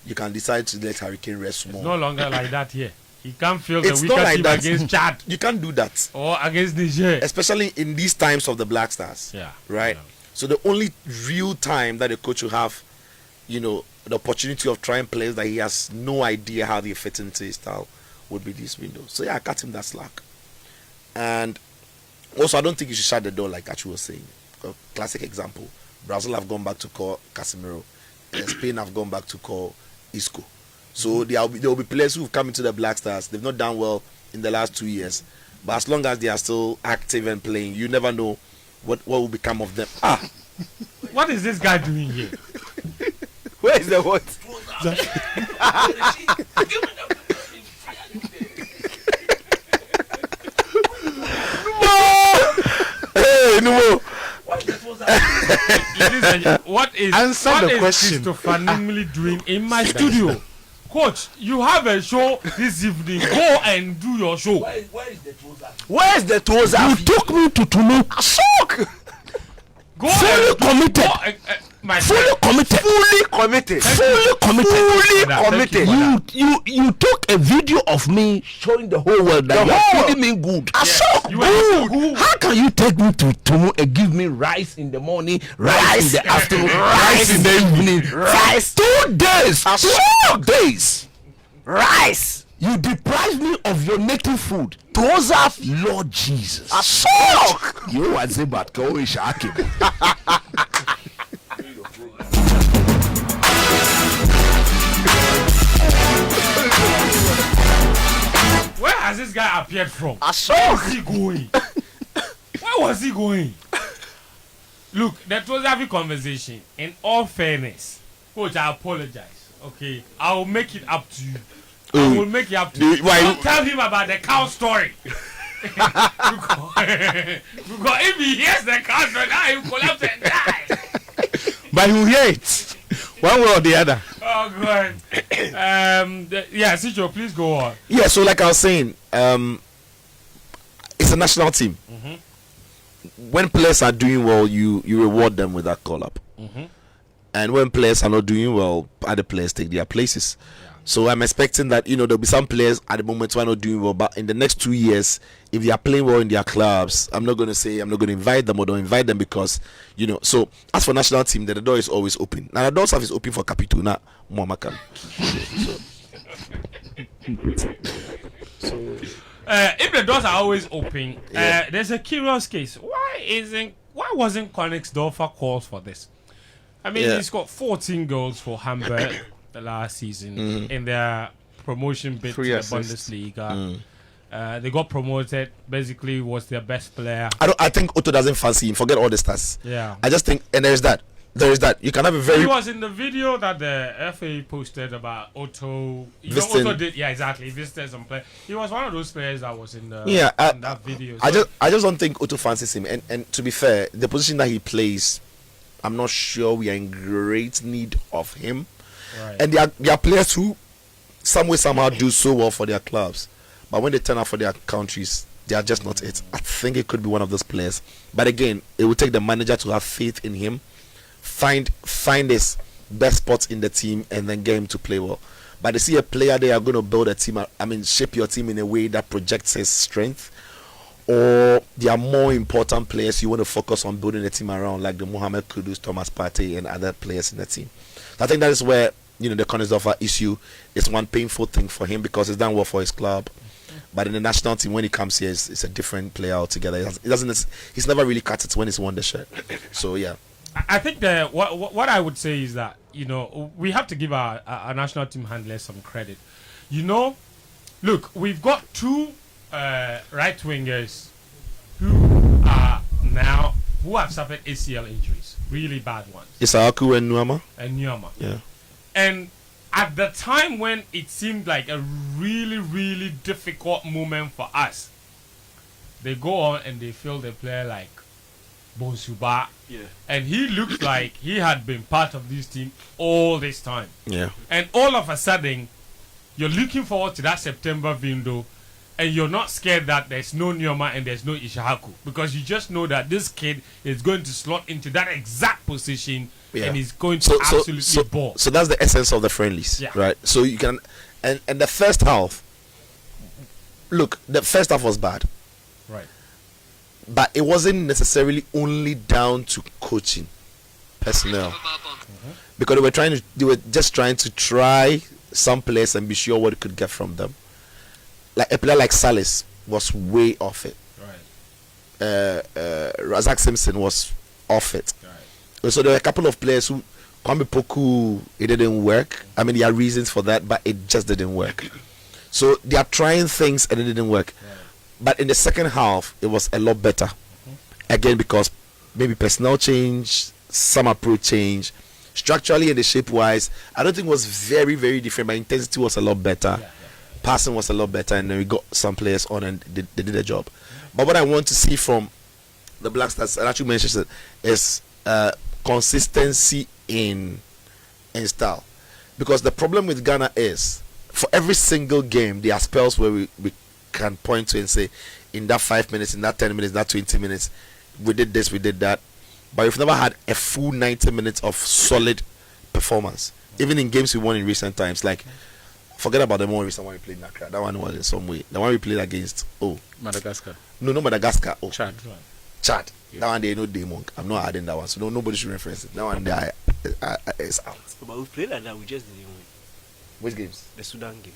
you can decide to let Hurricane rest more. it's no longer like that here. He can't feel the It's weaker not like team that. against Chad You can't do that, or against Niger. especially in these times of the Black Stars. Yeah. Right? Yeah. So the only real time that a coach will have, the opportunity of trying players that he has no idea how they fit into his style would be this window. So yeah, I cut him that slack. And also, I don't think you should shut the door like Achu was saying. A classic example: Brazil have gone back to call Casemiro, and Spain have gone back to call Isco. So there will be players who have come into the Black Stars. They've not done well in the last 2 years, but as long as they are still active and playing, you never know what will become of them. What is this guy doing here? Where is the what? Hey, no. What is Answer what the is question. Christopher Nimley doing in my studio? Coach, you have a show this evening. Go and do your show. Where's the trouser? You took me to Tumu. Sock! Go Fully and committed. Go, my Fully friend, committed. Fully committed. Fully committed. Fully Thank you committed. for that. You took a video of me showing the whole world that The you are whole feeding me good. Yes. So You are good. good. How can you take me to Tumu and give me rice in the morning, rice in the afternoon, rice in the evening, Rice. 2 days, 2 days? Rice. You deprive me of your native food. Trouser. Lord Jesus. A sock. You are Zebat Shaki. where has this guy appeared from? A Where sock. is he going? Where was he going? Look, that was a conversation. In all fairness, coach, I apologize. Okay, I will make it up to you. I will make it up to you. Why? Don't tell him about the cow story. because if he hears the cow story, now he will collapse and die. But you hear it one way or the other. Oh God. Yeah, Sicho, please go on. Yeah, so like I was saying, it's a national team. When players are doing well, you reward them with that call up. And when players are not doing well, other players take their places. So I'm expecting that there'll be some players at the moment who are not doing well, but in the next 2 years, if they are playing well in their clubs, I'm not going to say I'm not going to invite them or don't invite them because So as for national team, the door is always open. Now the door is open for Capito, not Muamakan. If the doors are always open, Yeah. there's a curious case. Why wasn't Königsdorfer called for this? I mean, Yeah. he's got 14 goals for Hamburg the last season in their promotion bid to Three the assists. Bundesliga. They got promoted. Basically, was their best player. I think Otto doesn't fancy him. Forget all the stats. Yeah. I just think, and there is that. You can have a very He was in the video that the FA posted about Otto. Visiting. Otto did, yeah, exactly. He visited some players. He was one of those players that was in the in that video. I just don't think Otto fancies him. And to be fair, the position that he plays, I'm not sure we are in great need of him. Right. And there are players who some way somehow do so well for their clubs, but when they turn out for their countries, they are just not it. I think it could be one of those players, but again, it will take the manager to have faith in him, find his best spots in the team, and then get him to play well. But they see a player, they are going to build a team. I mean, shape your team in a way that projects his strength, or there are more important players you want to focus on building a team around, like the Mohamed Kudus, Thomas Partey, and other players in the team. So I think that is where the Konisdorfer issue is one painful thing for him, because he's done well for his club. But in the national team, when he comes here, it's a different player altogether. He's never really cut it when he's won the shirt. So yeah. I think that what I would say is that we have to give our national team handlers some credit. Look, we've got two right wingers who have suffered ACL injuries, really bad ones. Isaaku and Nuama. Yeah. And at the time when it seemed like a really, really difficult moment for us, they go on and they feel they play like Bonsuba. Yeah. And he looks like he had been part of this team all this time. Yeah. And all of a sudden, you're looking forward to that September window, and you're not scared that there's no Nyoma and there's no Ishahaku, because you just know that this kid is going to slot into that exact position and he's going to absolutely ball. So that's the essence of the friendlies, right? So you can, and the first half, look, the first half was bad. Right. But it wasn't necessarily only down to coaching personnel, because they were just trying to try some players and be sure what it could get from them. Like a player like Salis was way off it. Right. Razak Simpson was off it. Right. So there were a couple of players who, Kwame Poku, it didn't work. I mean, there are reasons for that, but it just didn't work. So they are trying things and it didn't work. Right. But in the second half, it was a lot better. Again, because maybe personnel change, some approach change. Structurally and the shape-wise, I don't think it was very, very different, but intensity was a lot better. Passing was a lot better, and then we got some players on and they did the job. But what I want to see from the Black Stars, and actually mentioned it, is consistency in style. Because the problem with Ghana is, for every single game, there are spells where we can point to and say, in that 5 minutes, in that 10 minutes, that 20 minutes, we did this, we did that. But we've never had a full 90 minutes of solid performance. Even in games we won in recent times, like, forget about the more recent one we played in Accra. That one was in some way. The one we played against, Madagascar. No, not Madagascar. Chad. Chad. Yeah. That one they know Demon. I'm not adding that one, so nobody should reference it. That one there is out. But we played like that, we just didn't win. Which games? The Sudan game.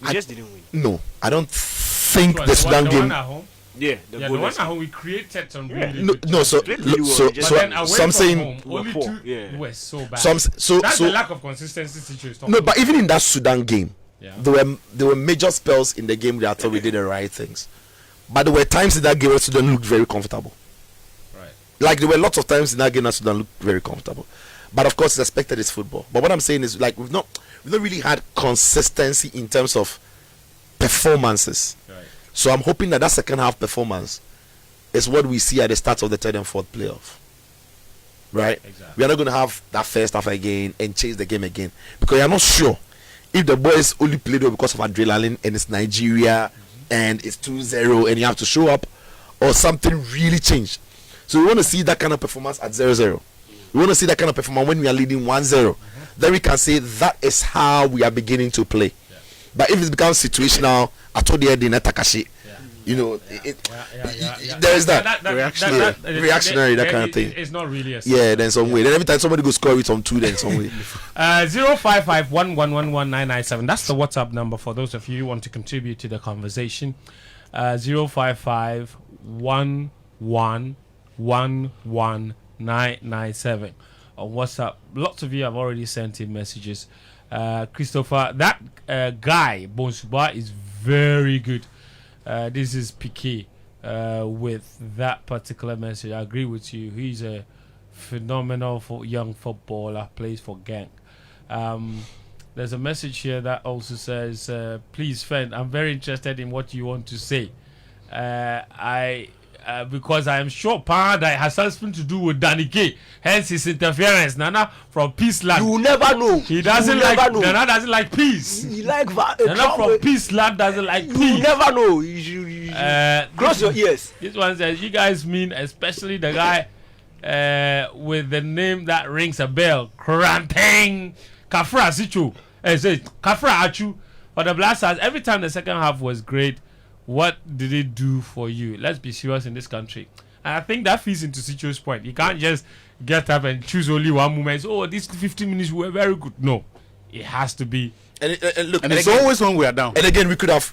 We just didn't win. No, I don't think So the Sudan the game. one at home? Yeah, The one at home, we created some really No, good no. So, chances. Really well, so, just- so, But then away so I'm from saying. home, we were only poor, two yeah. were so bad. So That's so the lack of consistency situation. no, but even in that Sudan game, Yeah. there were major spells in the game that I thought we did the right things, but there were times in that game where Sudan looked very comfortable. Right. Like there were lots of times in that game that Sudan looked very comfortable, but of course it's expected, it's football. But what I'm saying is, like, we've not really had consistency in terms of performances. Right. So I'm hoping that second half performance is what we see at the start of the third and fourth playoff. Right? Exactly. We are not going to have that first half again and change the game again, because you're not sure if the boys only played well because of adrenaline and it's Nigeria and it's 2-0 and you have to show up, or something really changed. So we want to see that kind of performance at 0-0. We want to see that kind of performance when we are leading 1-0. Then we can say that is how we are beginning to play. Yeah. But if it becomes situational, I told you Edina Takashi, there is that. Reactionary, that kind of thing. It's not really a Then some way. Then every time somebody goes score with some 2, then some way. 055-111-997. That's the WhatsApp number for those of you who want to contribute to the conversation. 055-111-997 on WhatsApp. Lots of you have already sent in messages. Christopher, that guy Bonsuba is very good. This is Piqué with that particular message. I agree with you. He's a phenomenal young footballer, plays for Genk. There's a message here that also says, please, friend, I'm very interested in what you want to say. I because I am sure that it has something to do with Danny K. Hence his interference. Nana from Peace Land. You will never know. He doesn't like. Nana doesn't like peace. He like Nana from Peace Land doesn't like you peace. will never know. You close your ears. This one says you guys mean especially the guy with the name that rings a bell. Kranteng Kafra Sichu. It says Kafra Achu. For the Blasters, every time the second half was great, what did it do for you? Let's be serious in this country. And I think that feeds into Sichu's point. You can't just get up and choose only one moment. So, these 15 minutes were very good. No, it has to be. And it's always when we are down. And again, we could have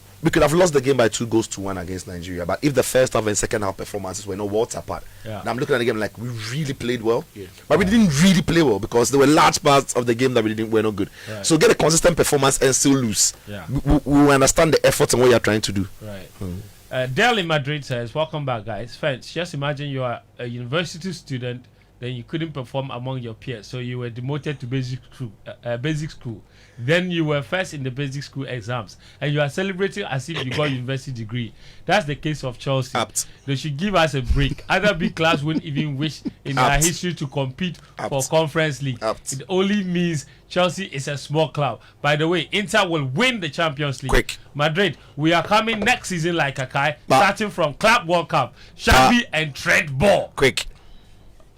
lost the game by 2-1 against Nigeria. But if the first half and second half performances were no worlds apart, now I'm looking at the game like we really played well. Yeah. But we didn't really play well because there were large parts of the game that were not good. Right. So get a consistent performance and still lose. Yeah. We understand the effort and what you're trying to do. Right. Dale in Madrid says, welcome back, guys. Friends, just imagine you are a university student, then you couldn't perform among your peers, so you were demoted to basic school. Then you were first in the basic school exams, and you are celebrating as if you got a university degree. That's the case of Chelsea. Apt. They should give us a break. Other big clubs wouldn't even wish in their history to compete for Conference League. It only means Chelsea is a small club. By the way, Inter will win the Champions League. Quick. Madrid, we are coming next season like Akai, starting from Club World Cup, Shabby and Trent Ball. Quick.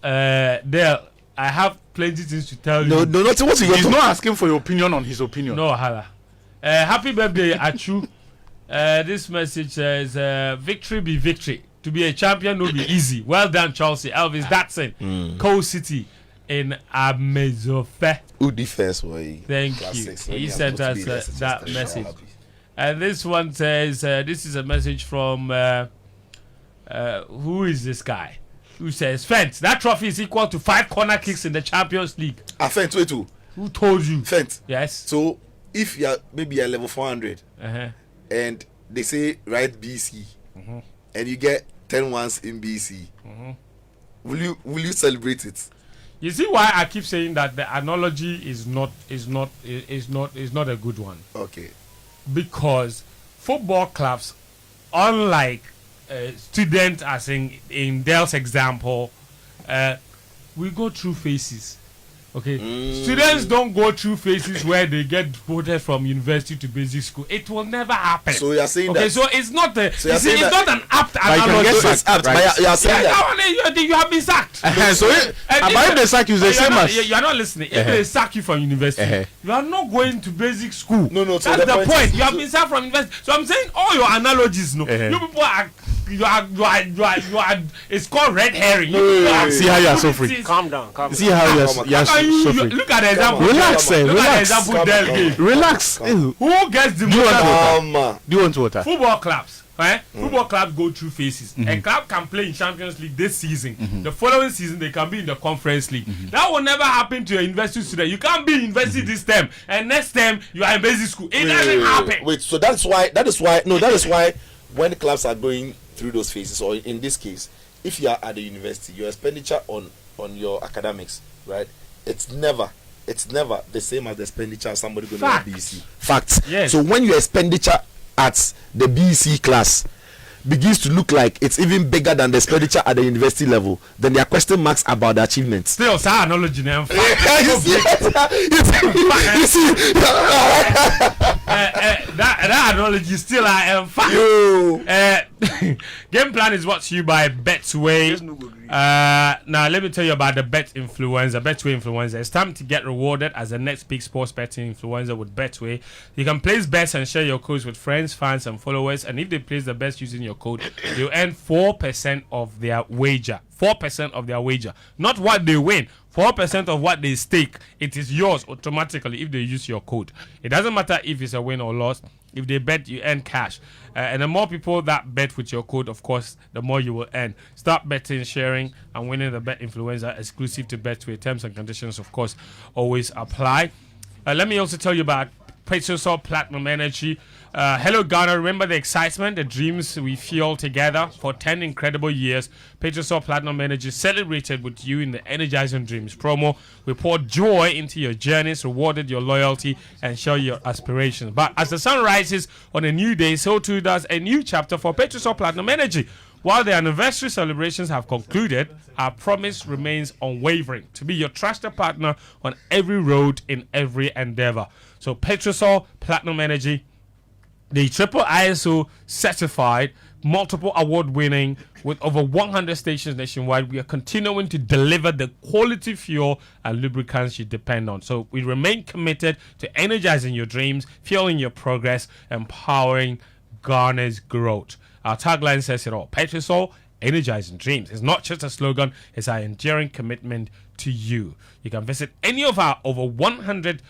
Dale, I have plenty things to tell you. No, nothing. He's not asking for your opinion on his opinion. No, Hala. Happy birthday, Achu. This message says, victory be victory. To be a champion will be easy. Well done, Chelsea. Elvis Datson, Coal City in Amezofe. Udi first way. Thank you. He sent us that message. And this one says, this is a message from, who is this guy? Who says, Fent, that trophy is equal to 5 corner kicks in the Champions League. Fent, wait too. Who told you? Fent. Yes. So, if you're maybe a level 400 and they say write BC and you get 10 ones in BC, will you celebrate it? You see why I keep saying that the analogy is not a good one. Okay. Because football clubs, unlike students, as in Dale's example, we go through phases. Okay, students don't go through phases where they get voted from university to basic school. It will never happen. So you are saying that. Okay, so it's not the. So it's not an apt analogy. It's apt, but you are saying that you have been sacked. So if they sack you, the same as you are not listening. If they sack you from university, you are not going to basic school. No. That's the point. You have been sacked from university. So I'm saying all your analogies. No, you people are. You are. It's called red herring. See how you are suffering. Calm down. See how you are suffering. Look at the example. Relax, Look at the example Del gave. Relax. Who gets the most? Do you want water? Football clubs. Football clubs go through phases. A club can play in Champions League this season. The following season, they can be in the Conference League. That will never happen to a university student. You can't be in university this term, and next term you are in basic school. It doesn't happen. Wait. So that is why when the clubs are going through those phases, or in this case, if you are at the university, your expenditure on your academics, right? It's never the same as the expenditure of somebody going to BC. Facts. Yes. So when your expenditure at the BC class begins to look like it's even bigger than the expenditure at the university level, then there are question marks about the achievements. Still, sir, analogy now. That analogy still I am fact. Game plan is brought to you by Betway. Now let me tell you about the Bet Influencer, Betway Influencer. It's time to get rewarded as the next big sports betting influencer with Betway. You can place bets and share your codes with friends, fans, and followers. And if they place the bets using your code, you earn 4% of their wager. 4% of their wager, not what they win. 4% of what they stake, it is yours automatically if they use your code. It doesn't matter if it's a win or loss. If they bet, you earn cash. And the more people that bet with your code, of course, the more you will earn. Start betting, sharing, and winning the Bet Influencer exclusive to Betway. Terms and conditions, of course, always apply. Let me also tell you about Petrosol Platinum Energy. Hello Ghana, remember the excitement, the dreams we feel together for 10 incredible years. Petrosol Platinum Energy celebrated with you in the Energizing Dreams promo. We poured joy into your journeys, rewarded your loyalty, and share your aspirations. But as the sun rises on a new day, so too does a new chapter for Petrosol Platinum Energy. While the anniversary celebrations have concluded, our promise remains unwavering to be your trusted partner on every road in every endeavor. So Petrosol Platinum Energy, the triple ISO certified, multiple award winning, with over 100 stations nationwide, we are continuing to deliver the quality fuel and lubricants you depend on. So we remain committed to energizing your dreams, fueling your progress, empowering Ghana's growth. Our tagline says it all. Petrosol, energizing dreams. It's not just a slogan, it's our enduring commitment to you. You can visit any of our over 100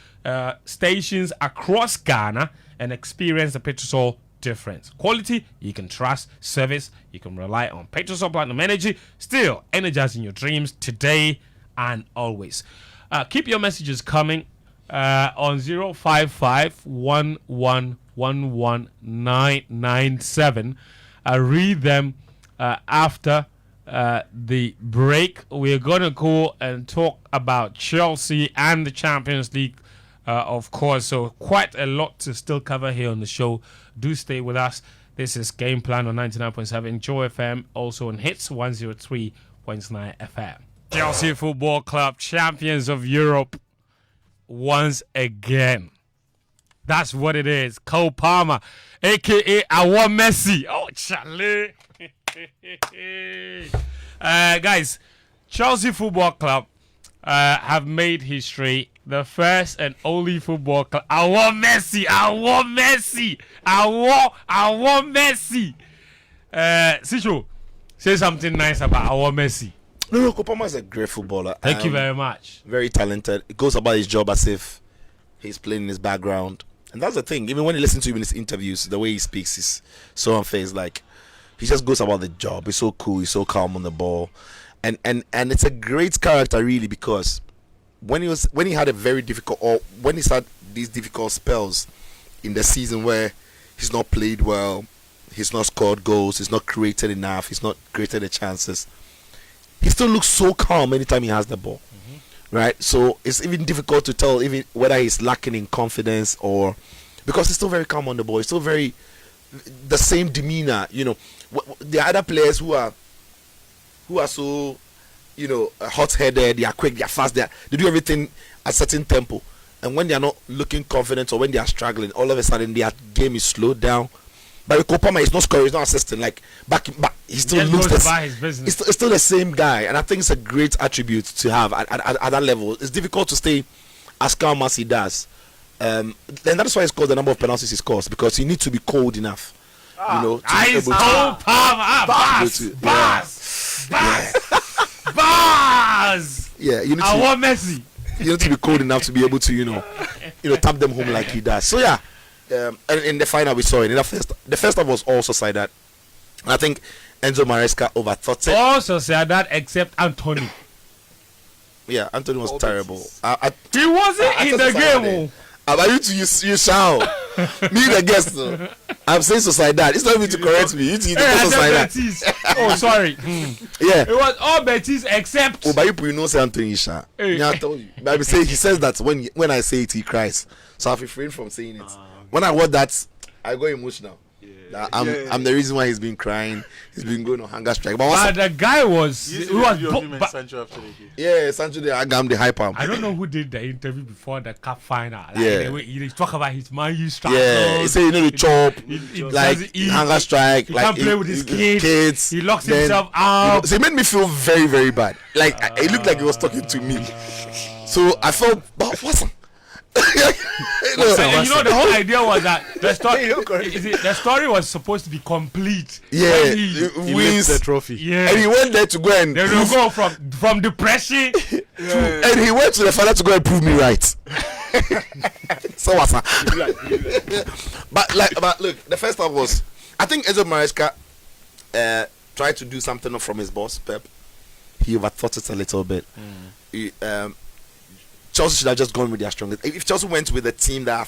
stations across Ghana and experience the Petrosol difference. Quality you can trust, service you can rely on. Petrosol Platinum Energy, still energizing your dreams today and always. Keep your messages coming on 055-1111-997. I read them after the break. We're going to go and talk about Chelsea and the Champions League, of course. So quite a lot to still cover here on the show. Do stay with us. This is Game Plan on 99.7 Joy FM, also on Hits 103.9 FM. Chelsea Football Club, champions of Europe once again. That's what it is. Cole Palmer, a.k.a. Our Messi. Oh, Charlie. Guys, Chelsea Football Club have made history. The first and only football club. Our Messi. Sicho, say something nice about our Messi. No, Kopama is a great footballer. Thank you very much. Very talented. He goes about his job as if he's playing in his background. And that's the thing. Even when you listen to him in his interviews, the way he speaks is so unfazed. Like, he just goes about the job. He's so cool. He's so calm on the ball. And it's a great character, really, because when he had a very difficult, or when he's had these difficult spells in the season where he's not played well, he's not scored goals, he's not created enough, he's not created the chances, he still looks so calm anytime he has the ball. Right? So it's even difficult to tell even whether he's lacking in confidence, or because he's still very calm on the ball. He's still very the same demeanor. You know, the other players who are so, you know, hot-headed, they are quick, they are fast, they do everything at a certain tempo. And when they are not looking confident, or when they are struggling, all of a sudden their game is slowed down. But with Kopama, he's not scoring, he's not assisting. Like back, he still looks his business. It's still the same guy, and I think it's a great attribute to have at that level. It's difficult to stay as calm as he does, and that's why he's called the number of penalties he scores, because you need to be cold enough, you know, to be able to. Bars. Yeah, you need to. I want Messi. You need to be cold enough to be able to, you know, tap them home like he does. So yeah, and in the final we saw it. In the first half was also Sociedad, and I think Enzo Maresca overthought it. Also said that, except Anthony. Yeah, Anthony was terrible. He wasn't in the game. About you to you shall me the guest. I'm saying Sociedad. It's not even to correct me. You to Sociedad. Oh, sorry. Yeah. It was all Betis except. Oh, but you know say Anthony Isha. Yeah, I told you. But he says that when I say it, he cries. So I've refrained from saying it. When I watch that, I go emotional. I'm the reason why he's been crying. He's been going on hunger strike. But the guy was. Sancho after the game. Yeah, Sancho the Agam the hype. I don't know who did the interview before the cup final. Like, yeah, he talk about his Man U strike. Yeah, he said the chop, hunger strike. He like can't play with his kids. He locks himself out. So it made me feel very, very bad. Like it looked like he was talking to me. So I felt, but what's the whole idea was that the story was supposed to be complete. Yeah, he wins the trophy. Yeah, and he went there to go and they will go from depression and he went to the father to go and prove me right. So what's that? But look, the first half was, I think Enzo Maresca tried to do something from his boss Pep. He overthought it a little bit. Chelsea should have just gone with their strongest. If Chelsea went with a team that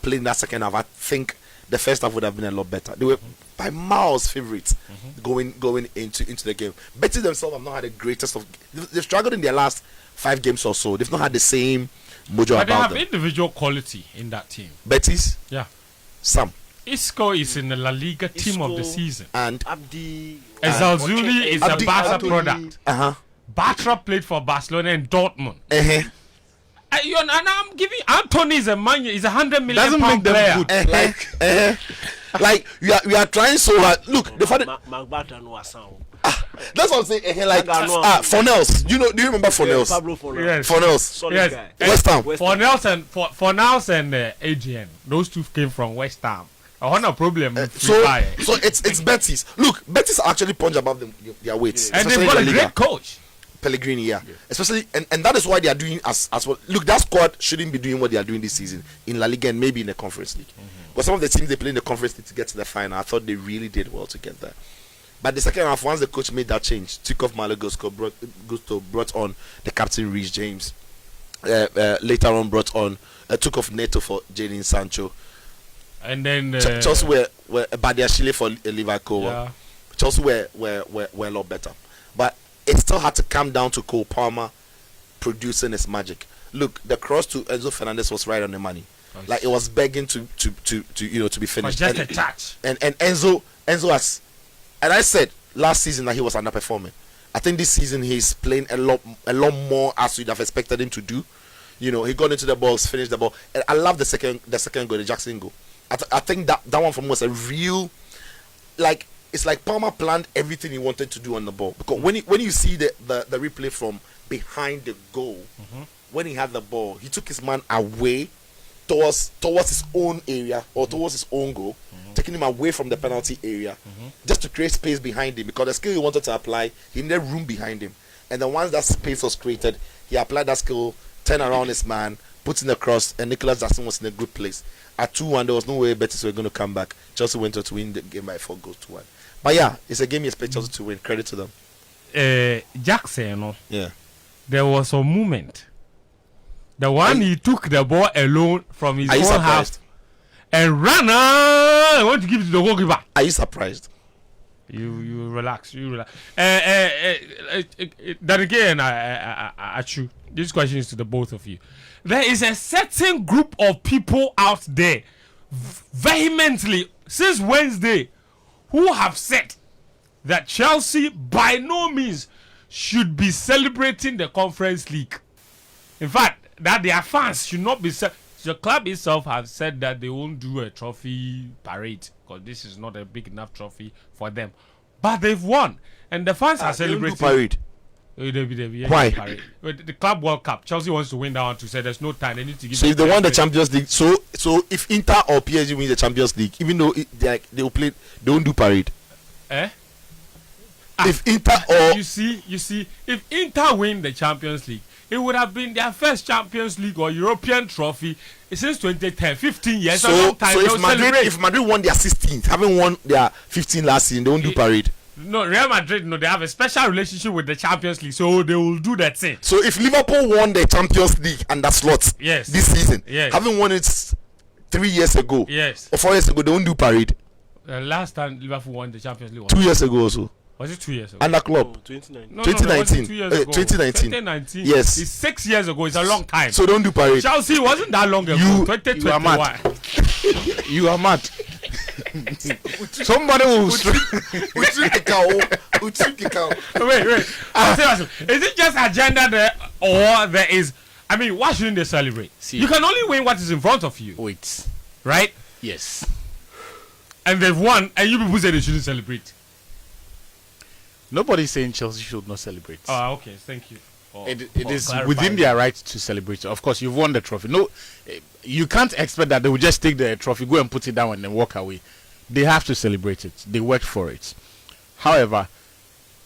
played in that second half, I think the first half would have been a lot better. They were by miles favourites going into the game. Betis themselves have not had the greatest of. They've struggled in their last 5 games or so. They've not had the same mojo but about them. They have individual quality in that team. Betis, Yeah. some. Isco is in the La Liga team of the Isco. season. And Abdi. Ezalzuli is Abdi- a Barca Anthony. product. Bartra played for Barcelona and Dortmund. And I'm giving Anthony is a man. He's a £100 million Doesn't make them player. good. Like we are trying so hard. Look, the fact that, Magbata no sound. that's what I'm saying. Like Agano. Fornells. Do you remember Fornells? Pablo Fornells. Yes. Fornells. Solid Yes. guy. West Ham. Fornals and Adrian, those two came from West Ham. I want a problem with So Fire. it's Betis. Look, Betis are actually punch above their weights. And especially they've got in a La Liga. great coach. Pellegrini, yeah. Especially and that is why they are doing as well. Look, that squad shouldn't be doing what they are doing this season in La Liga and maybe in the Conference League. But some of the teams they play in the Conference League to get to the final, I thought they really did well to get there. But the second half, once the coach made that change, took off Malo Gusto, brought on the captain Reece James. Later on, took off Neto for Jadon Sancho. And then Chelsea were Badiashile for Liverpool. yeah. Chelsea were a lot better, but it still had to come down to Cole Palmer producing his magic. Look, the cross to Enzo Fernandez was right on the money. Like it was begging to be finished. just a touch. And Enzo has, and I said last season that he was underperforming. I think this season he's playing a lot more as you'd have expected him to do. He got into the balls, finished the ball, and I love the second goal, the Jackson goal. I think that one for me was a real, like, it's like Palmer planned everything he wanted to do on the ball. Because when you see the replay from behind the goal, when he had the ball, he took his man away towards his own area or towards his own goal, taking him away from the penalty area, just to create space behind him. Because the skill he wanted to apply, he needed room behind him. And then once that space was created, he applied that skill, turned around his man, put in the cross, and Nicholas Jackson was in a good place. At 2-1, there was no way Betis were going to come back. Chelsea went on to win the game by 4 goals to 1. But yeah, it's a game you expect Chelsea to win. Credit to them. Jackson, Yeah. there was a moment. The one he took the ball alone from his Are you own half surprised? and ran. I want to give it to the goalkeeper. Are you surprised? You relax. Then again, I chew. This question is to the both of you. There is a certain group of people out there, vehemently since Wednesday, who have said that Chelsea by no means should be celebrating the Conference League. In fact, that their fans should not be. The club itself has said that they won't do a trophy parade because this is not a big enough trophy for them. But they've won, and the fans are celebrating. Parade. Why? The Club World Cup. Chelsea wants to win that one to say there's no time. They need to give. So if they won the Champions League, so if Inter or PSG win the Champions League, even though they will play, they won't do parade. If Inter or you see, if Inter win the Champions League, it would have been their first Champions League or European trophy since 2010, 15 years. so, a long time. so They'll if Madrid won their 16th, having won their 15 last season, they won't do parade. No, Real Madrid, no, they have a special relationship with the Champions League, so they will do that thing. So if Liverpool won the Champions League under slots Yes. this season, Yes. having won it 3 years ago Yes. or 4 years ago, they won't do parade. Last time Liverpool won the Champions League 2 years ago also. was it 2 years ago? Under Klopp. 2019. No, 2019. 2 years ago. 2019. 2019. Yes. It's 6 years ago. It's a long time. So don't do parade. Chelsea wasn't that long ago. You 2021. are mad. You are mad. Somebody will. Wait. Seriously, is it just agenda there, or there is? I mean, why shouldn't they celebrate? See. You can only win what is in front of you, Wait. right? Yes. And they've won, and you people say they shouldn't celebrate. Nobody's saying Chelsea should not celebrate. Oh, okay. Thank you. It for is clarifying within that. their right to celebrate. Of course, you've won the trophy. No, you can't expect that they will just take the trophy, go and put it down, and then walk away. They have to celebrate it. They worked for it. However,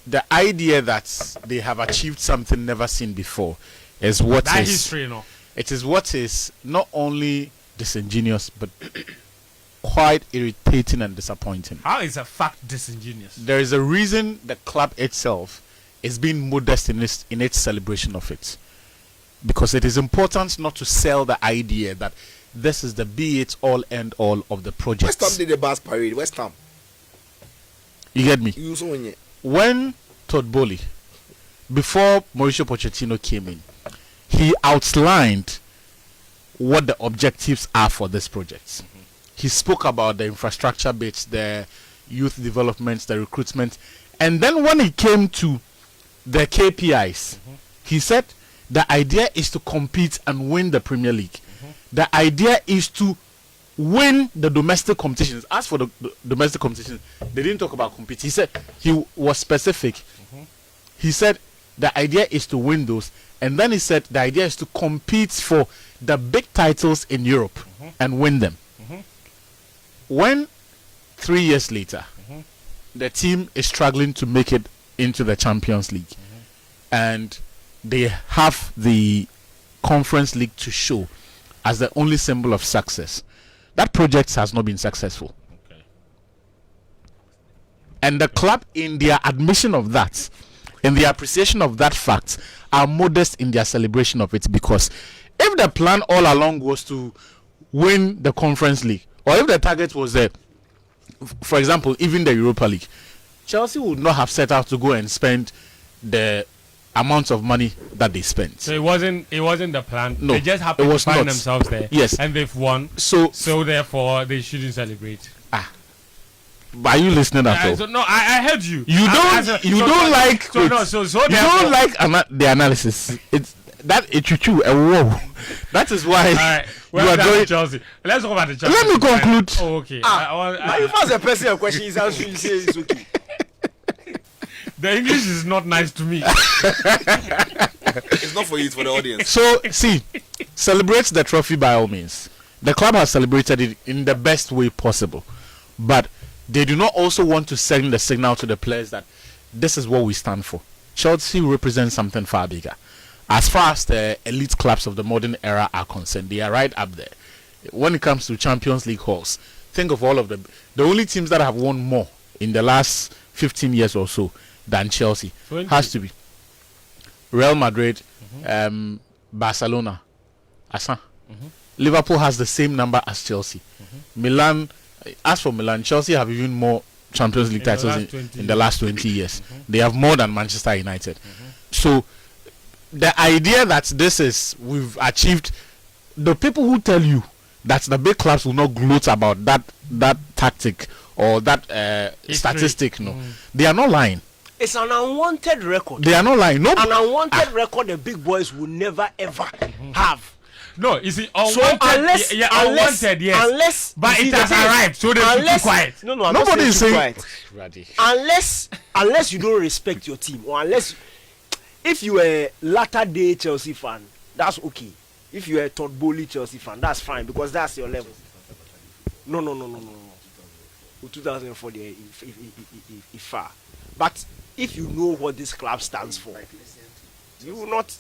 the idea that they have achieved something never seen before is what That is. history, you know. It is what is not only disingenuous but quite irritating and disappointing. How is a fact disingenuous? There is a reason the club itself is being modest in its celebration of it, because it is important not to sell the idea that this is the be-it-all end-all of the project. West Ham did the bus parade. West Ham. You get me? You also win it. When Todd Bowley, before Mauricio Pochettino came in, he outlined what the objectives are for this project. he spoke about the infrastructure bits, the youth development, the recruitment, and then when he came to the KPIs, he said the idea is to compete and win the Premier League. The idea is to win the domestic competitions. As for the domestic competitions, they didn't talk about compete. He said he was specific. He said the idea is to win those, and then he said the idea is to compete for the big titles in Europe and win them. When 3 years later, the team is struggling to make it into the Champions League, and they have the Conference League to show as the only symbol of success, that project has not been successful. And the club, in their admission of that, in the appreciation of that fact, are modest in their celebration of it, because if the plan all along was to win the Conference League, or if the target was there, for example, even the Europa League, Chelsea would not have set out to go and spend the amounts of money that they spent. So it wasn't the plan. No, they just happened to find not. themselves there. Yes, and they've won. So therefore they shouldn't celebrate. Are you listening at all? So, no, I heard you. You don't like the analysis. It's that chuchu a whoa. That is why you are going Chelsea. Let's talk about the Chelsea. Let me conclude. Oh, okay. If I was a personal question, he's answering. You say it's okay. The English is not nice to me. It's not for you, it's for the audience. So, see, celebrate the trophy by all means. The club has celebrated it in the best way possible, but they do not also want to send the signal to the players that this is what we stand for. Chelsea represents something far bigger. As far as the elite clubs of the modern era are concerned, they are right up there. When it comes to Champions League halls, think of all of them. The only teams that have won more in the last 15 years or so than Chelsea 20. has to be Real Madrid, Barcelona, Liverpool has the same number as Chelsea. Milan, as for Milan, Chelsea have even more Champions League titles in the last 20 years. They have more than Manchester United. So the idea that we've achieved, the people who tell you that the big clubs will not gloat about that tactic or that statistic, they are not lying. It's an unwanted record. They are not lying. No, an unwanted record the big boys will never ever have. No, you see, unwanted, unwanted, yes. Unless, but it has arrived, so they should be quiet. No, I'm nobody is saying quiet. Unless you don't respect your team, or unless if you are a latter day Chelsea fan, that's okay. If you are a Todd Bowley Chelsea fan, that's fine because that's your level. No. 2004, if far. But if you know what this club stands for, you will not.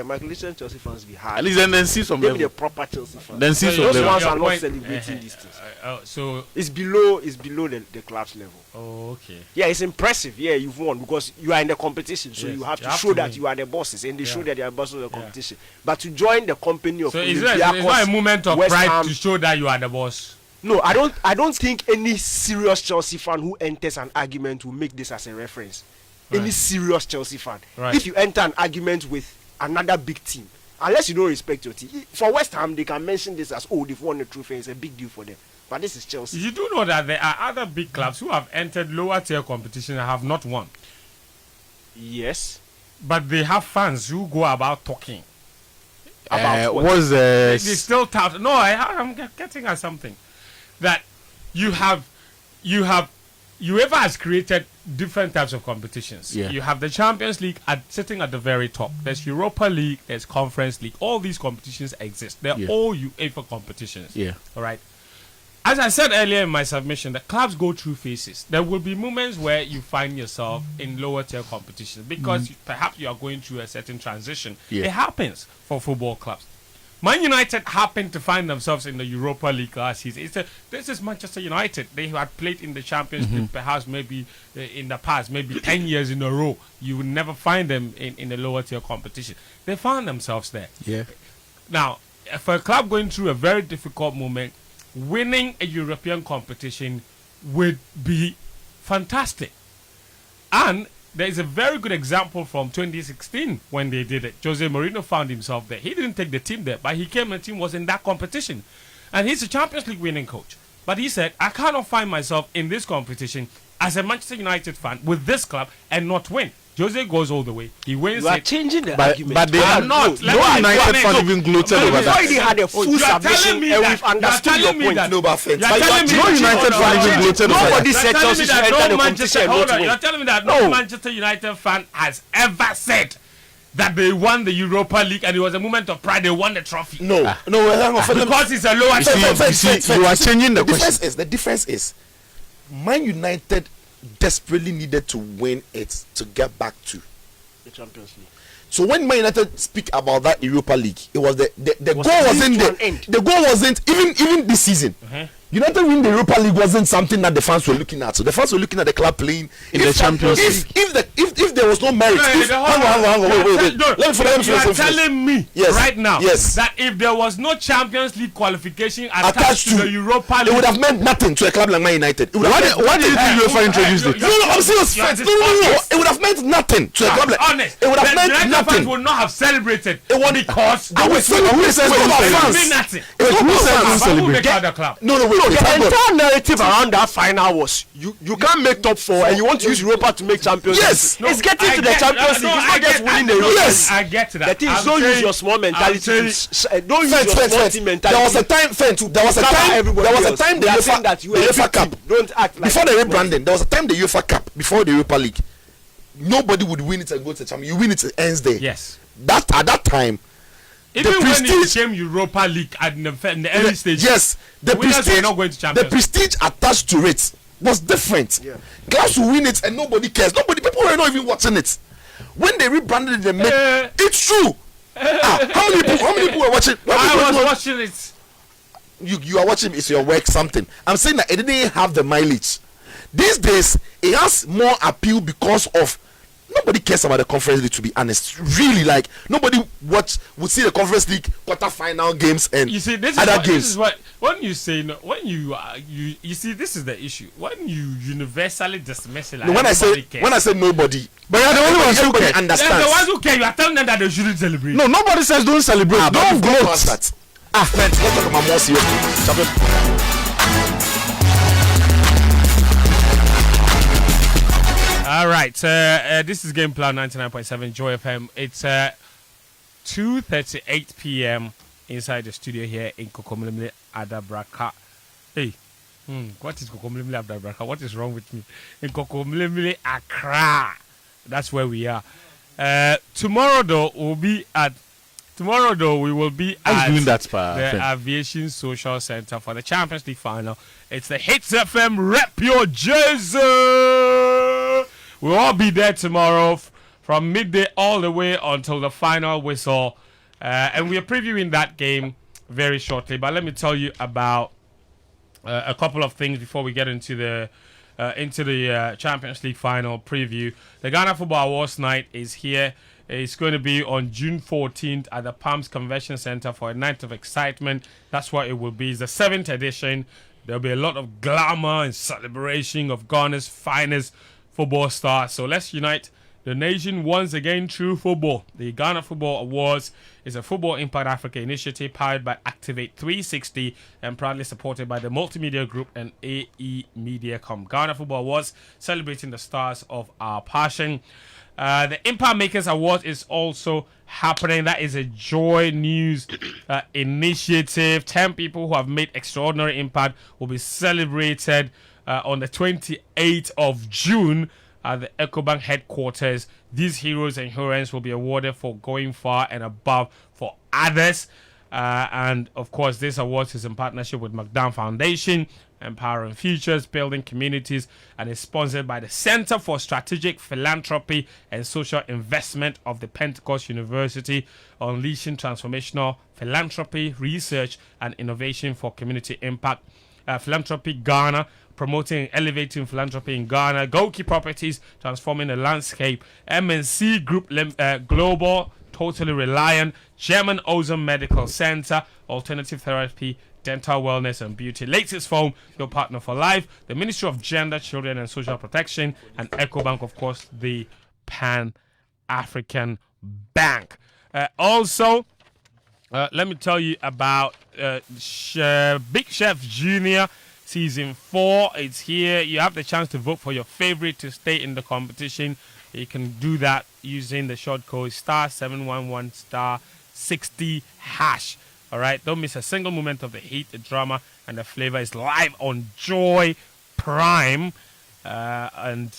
Michael Essien Chelsea fans be hard. At least then see some maybe level. the proper Chelsea fans. Then see some those level. ones are not celebrating these things. So it's below the club's level. Oh, okay. Yeah, it's impressive. Yeah, you've won because you are in the competition, so yes, you have to show that you are the bosses, and they show that they are bosses of the competition. But to join the company of it's not a moment of West pride Ham, to show that you are the boss. No, I don't think any serious Chelsea fan who enters an argument will make this as a reference. Right. Any serious Chelsea fan. Right. If you enter an argument with another big team, unless you don't respect your team, for West Ham they can mention this as they've won the trophy, it's a big deal for them. But this is Chelsea. You do know that there are other big clubs who have entered lower tier competition and have not won. Yes. But they have fans who go about talking. About what? They still tout. No, I'm getting at something. That UEFA has created different types of competitions. Yeah. You have the Champions League sitting at the very top. There's Europa League, there's Conference League. All these competitions exist. They're all UEFA competitions. Yeah. All right. As I said earlier in my submission, the clubs go through phases. There will be moments where you find yourself in lower tier competition because perhaps you are going through a certain transition. Yeah. It happens for football clubs. Man United happened to find themselves in the Europa League last season. This is Manchester United. They had played in the Champions League perhaps maybe in the past, maybe 10 years in a row. You would never find them in the lower tier competition. They found themselves there. Yeah. Now, for a club going through a very difficult moment, winning a European competition would be fantastic. And there is a very good example from 2016 when they did it. Jose Mourinho found himself there. He didn't take the team there, but he came and the team was in that competition. And he's a Champions League winning coach. But he said, I cannot find myself in this competition as a Manchester United fan with this club and not win. Jose goes all the way. He wins You are it. changing the But argument. they I'm are not. no United fan even gloated No, over no, We've that. already had a full You are submission telling me and that- we've you are understood your telling me point. that- No, but friends. You are telling me no that- United hold on, fan hold even on. gloated over Nobody that. said You're telling Chelsea me should that enter no the Manchester, competition and hold not on, win. you're telling me that no Manchester United fan has ever said that they won the Europa League and it was a moment of pride. They won the trophy. No, no, hang on. Because it's a lower You are changing the question. The difference is, Man United desperately needed to win it to get back to The Champions League. So when Man United speak about that Europa League, it was the goal Was a wasn't means to an the end. the goal wasn't even this season. United win the Europa League wasn't something that the fans were looking at. So the fans were looking at the club playing In the Champions If there was no merit, wait, let me finish. You are telling me Yes, right now yes. that if there was no Champions League qualification attached attached to to the Europa it would League, have meant nothing to a club like Man United. It would Why have did meant you nothing. think UEFA introduced it? No, I'm serious. You are Friends. No. honest. It would have meant nothing to a club like. honest. It would have The meant United nothing. fans would not have celebrated It would because I would celebrate. who says It's don't about celebrate? fans. mean nothing. It's Who about says don't fans. But who celebrate? make out the club? No, wait. The thank God. entire narrative around that final was you can't make top 4 and you want to use Europa to make Champions Yes. League. It's getting I to the get- Champions no, League. It's I not just get- winning the no, Europa. Yes. I get to The that. thing is, I'm don't use saying- your small mentality. saying- Don't use Fence, your fence, small fence. team There mentality. was a time, fence. There was a Cover time. everybody There was a else. time the We are saying that UEFA, you the are a UEFA big Cup. team. Don't act like Before the a small rebranding, there was a time the UEFA Cup before the Europa League. Nobody would win it and go to the champion. You win it, it ends there. Yes. That at that time, Even when it prestige- became Europa League in the early stages, yes, the winners were prestige, not going to the Champions League. prestige attached to it was different. Yeah. Clubs will win it and nobody cares. People were not even watching it. When they rebranded it, they made it's true. How many people were watching? I was watching it. You are watching. It's your work something. I'm saying that it didn't have the mileage. These days, it has more appeal because of nobody cares about the Conference League. To be honest, really, like nobody would see the Conference League quarter-final games and You see, this other is games. what when you say no, when you see, this is the issue. When you universally dismiss it, like No, when I everybody say cares. nobody, But you're the only ones who everybody care. They're understands. the ones who care. You are telling them that they shouldn't celebrate. No, nobody says don't celebrate. But Don't we've gone gloat. past that. Let's talk about more serious things. All right, this is Game Plan 99.7 Joy FM. It's 2:38 p.m. inside the studio here in Kokomlemle Adabraka. Hey, what is Kokomlemle Adabraka? What is wrong with me? In Kokomlemle Accra. That's where we are. Tomorrow though, we will be at doing that, pa, the friend? Aviation Social Center for the Champions League final. It's the Hits FM Rep Your Jersey. We'll all be there tomorrow from midday all the way until the final whistle. And we are previewing that game very shortly. But let me tell you about a couple of things before we get into the Champions League final preview. The Ghana Football Awards night is here. It's going to be on June 14th at the Palms Convention Center for a night of excitement. That's what it will be. It's the 7th edition. There'll be a lot of glamour and celebration of Ghana's finest football stars. So let's unite the nation once again through football. The Ghana Football Awards is a Football Impact Africa initiative powered by Activate 360 and proudly supported by the Multimedia Group and AE Mediacom. Ghana Football Awards celebrating the stars of our passion. The Impact Makers Award is also happening. That is a Joy News initiative. 10 people who have made extraordinary impact will be celebrated on the 28th of June at the EcoBank headquarters. These heroes and heroines will be awarded for going far and above for others. And of course, this award is in partnership with McDown Foundation, Empowering Futures, Building Communities, and is sponsored by the Center for Strategic Philanthropy and Social Investment of the Pentecost University, unleashing transformational philanthropy, research, and innovation for community impact. Philanthropy Ghana, promoting and elevating philanthropy in Ghana. Goki Properties, transforming the landscape. MNC Group Global, totally reliant. German Ozone Medical Center, alternative therapy, dental wellness and beauty. Latest Foam, your partner for life. The Ministry of Gender, Children and Social Protection, and EcoBank, of course, the Pan-African Bank. Also, let me tell you about Big Chef Junior Season 4, it's here. You have the chance to vote for your favorite to stay in the competition. You can do that using the short code *711 *60#. All right, don't miss a single moment of the heat, the drama, and the flavor. Is live on Joy Prime, and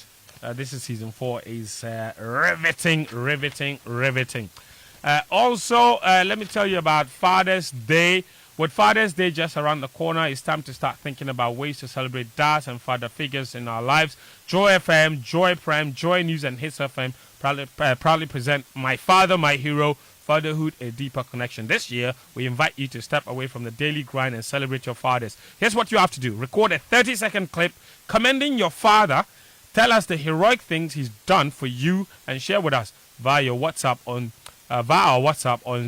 this is season 4. Is riveting. Also, let me tell you about Father's Day. With Father's Day just around the corner, it's time to start thinking about ways to celebrate dads and father figures in our lives. Joy FM, Joy Prime, Joy News, and Hits FM proudly present My Father, My Hero, Fatherhood, A Deeper Connection. This year, we invite you to step away from the daily grind and celebrate your fathers. Here's what you have to do. Record a 30-second clip commending your father. Tell us the heroic things he's done for you and share with us via our WhatsApp on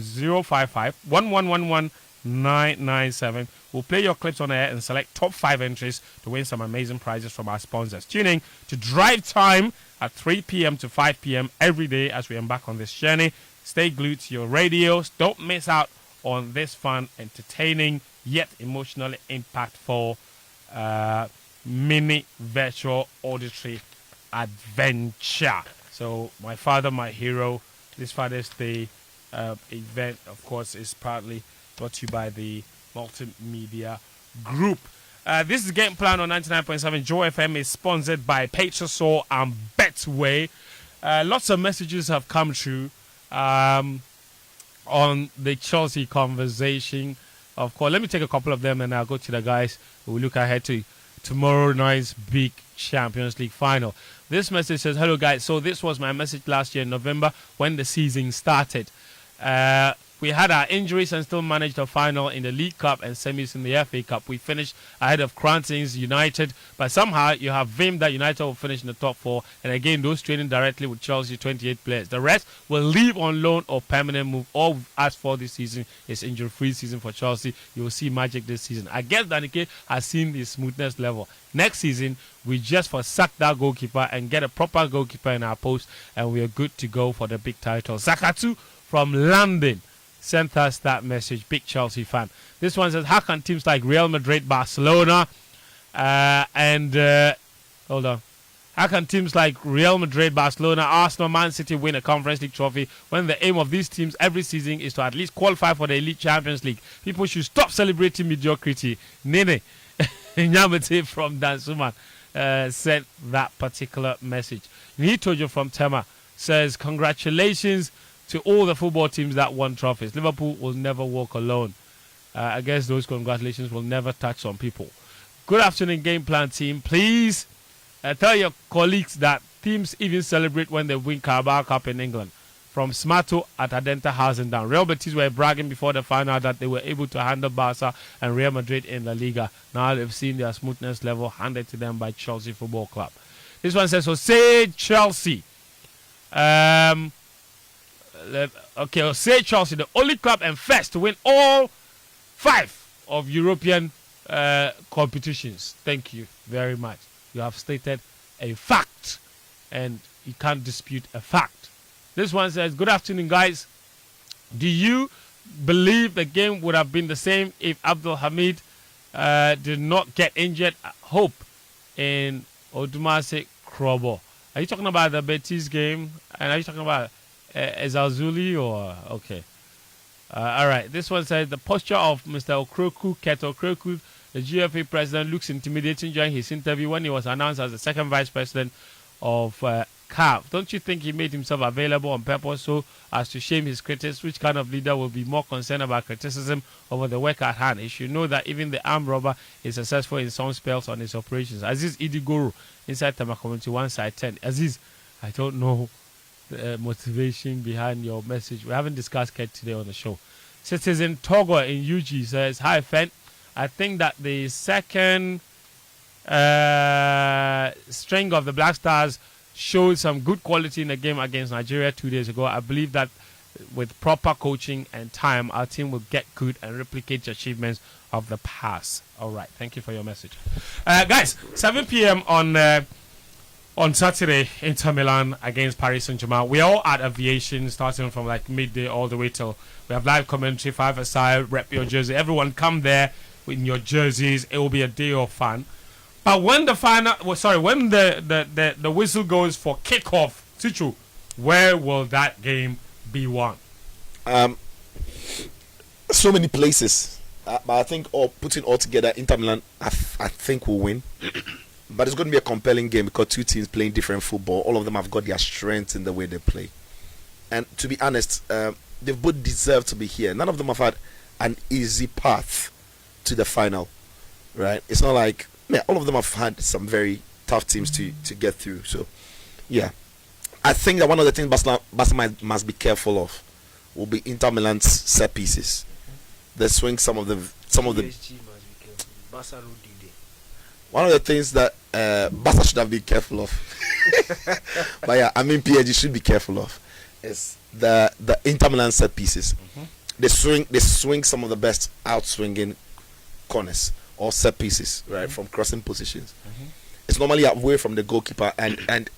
055 1111 997. We'll play your clips on air and select top 5 entries to win some amazing prizes from our sponsors. Tune in to Drive Time at 3 p.m. to 5 p.m. every day as we embark on this journey. Stay glued to your radios. Don't miss out on this fun, entertaining, yet emotionally impactful mini virtual auditory adventure. So, My Father, My Hero, this Father's Day event, of course, is partly brought to you by the Multimedia Group. This is Game Plan on 99.7 Joy FM. Is sponsored by Petrosol and Betway. Lots of messages have come through on the Chelsea conversation. Of course, let me take a couple of them and I'll go to the guys who will look ahead to tomorrow night's big Champions League final. This message says, hello guys, so this was my message last year in November when the season started. We had our injuries and still managed a final in the League Cup and semis in the FA Cup. We finished ahead of Cranton's United, but somehow you have vim that United will finish in the top 4, and again those training directly with Chelsea 28 players. The rest will leave on loan or permanent move. All we've asked for this season is injury-free season for Chelsea. You will see magic this season. I guess Danike has seen the smoothness level. Next season, we just sack that goalkeeper and get a proper goalkeeper in our post, and we are good to go for the big title. Zakatu from London sent us that message. Big Chelsea fan. This one says, how can teams like Real Madrid, Barcelona, hold on. How can teams like Real Madrid, Barcelona, Arsenal, Man City win a Conference League trophy when the aim of these teams every season is to at least qualify for the Elite Champions League? People should stop celebrating mediocrity. Nene Nyamete from Dansuman sent that particular message. Nitojo from Tema says, congratulations to all the football teams that won trophies. Liverpool will never walk alone. I guess those congratulations will never touch some people. Good afternoon, Game Plan team. Please tell your colleagues that teams even celebrate when they win Carabao Cup in England. From Smarto at Adenta House and down. Real Betis were bragging before the final that they were able to handle Barca and Real Madrid in La Liga. Now they've seen their smoothness level handed to them by Chelsea Football Club. This one says, so say Chelsea. Okay, say Chelsea, the only club and first to win all 5 of European competitions. Thank you very much. You have stated a fact, and you can't dispute a fact. This one says, good afternoon, guys. Do you believe the game would have been the same if Abdul Hamid did not get injured? Hope in Odumase Krobo. Are you talking about the Betis game? And are you talking about Ezazuli or okay? All right. This one says the posture of Mr. Okroku, Keto Okroku, the GFA president, looks intimidating during his interview when he was announced as the second vice president of CAF. Don't you think he made himself available on purpose so as to shame his critics? Which kind of leader will be more concerned about criticism over the work at hand? He should know that even the armed robber is successful in some spells on his operations. Aziz Idigoro inside Tama Community 1 side 10. Aziz, I don't know the motivation behind your message. We haven't discussed Ket today on the show. Citizen Togo in UG says, hi, Fen. I think that the second string of the Black Stars showed some good quality in the game against Nigeria 2 days ago. I believe that with proper coaching and time, our team will get good and replicate the achievements of the past. All right. Thank you for your message. Guys, 7 p.m. on Saturday, Inter Milan against Paris Saint-Germain. We're all at Aviation, starting from like midday all the way till we have live commentary, 5 aside, rep your jersey. Everyone come there. in your jerseys. It will be a day of fun. But when the when the whistle goes for kickoff, Tichu, where will that game be won? So many places, but I think putting all together, Inter Milan, I think will win. But it's going to be a compelling game because two teams playing different football. All of them have got their strengths in the way they play. And to be honest, they've both deserved to be here. None of them have had an easy path to the final, right? It's not like, all of them have had some very tough teams to get through. So, yeah. I think that one of the things Barcelona must be careful of will be Inter Milan's set pieces. They swing some of the PSG must be careful. Barca no did it. One of the things that Barca should have been careful of, but yeah, I mean PSG should be careful of, is the Inter Milan set pieces. They swing some of the best out swinging corners or set pieces, right, from crossing positions. It's normally away from the goalkeeper, and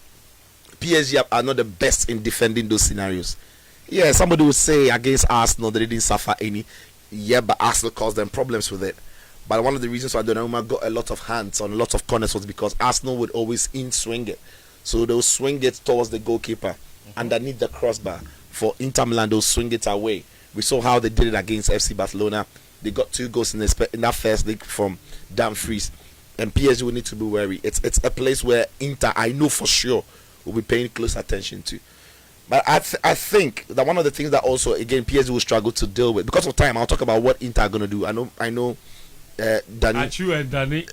PSG are not the best in defending those scenarios. Yeah, somebody would say against Arsenal they didn't suffer any. Yeah, but Arsenal caused them problems with it. But one of the reasons why Donnarumma got a lot of hands on a lot of corners was because Arsenal would always in-swing it. So they'll swing it towards the goalkeeper underneath the crossbar. For Inter Milan, they'll swing it away. We saw how they did it against FC Barcelona. They got 2 goals in that first leg from Dumfries. And PSG will need to be wary. It's a place where Inter, I know for sure, will be paying close attention to. But I think that one of the things that also, again, PSG will struggle to deal with. Because of time, I'll talk about what Inter are going to do. I know Danny. Achu and Danny.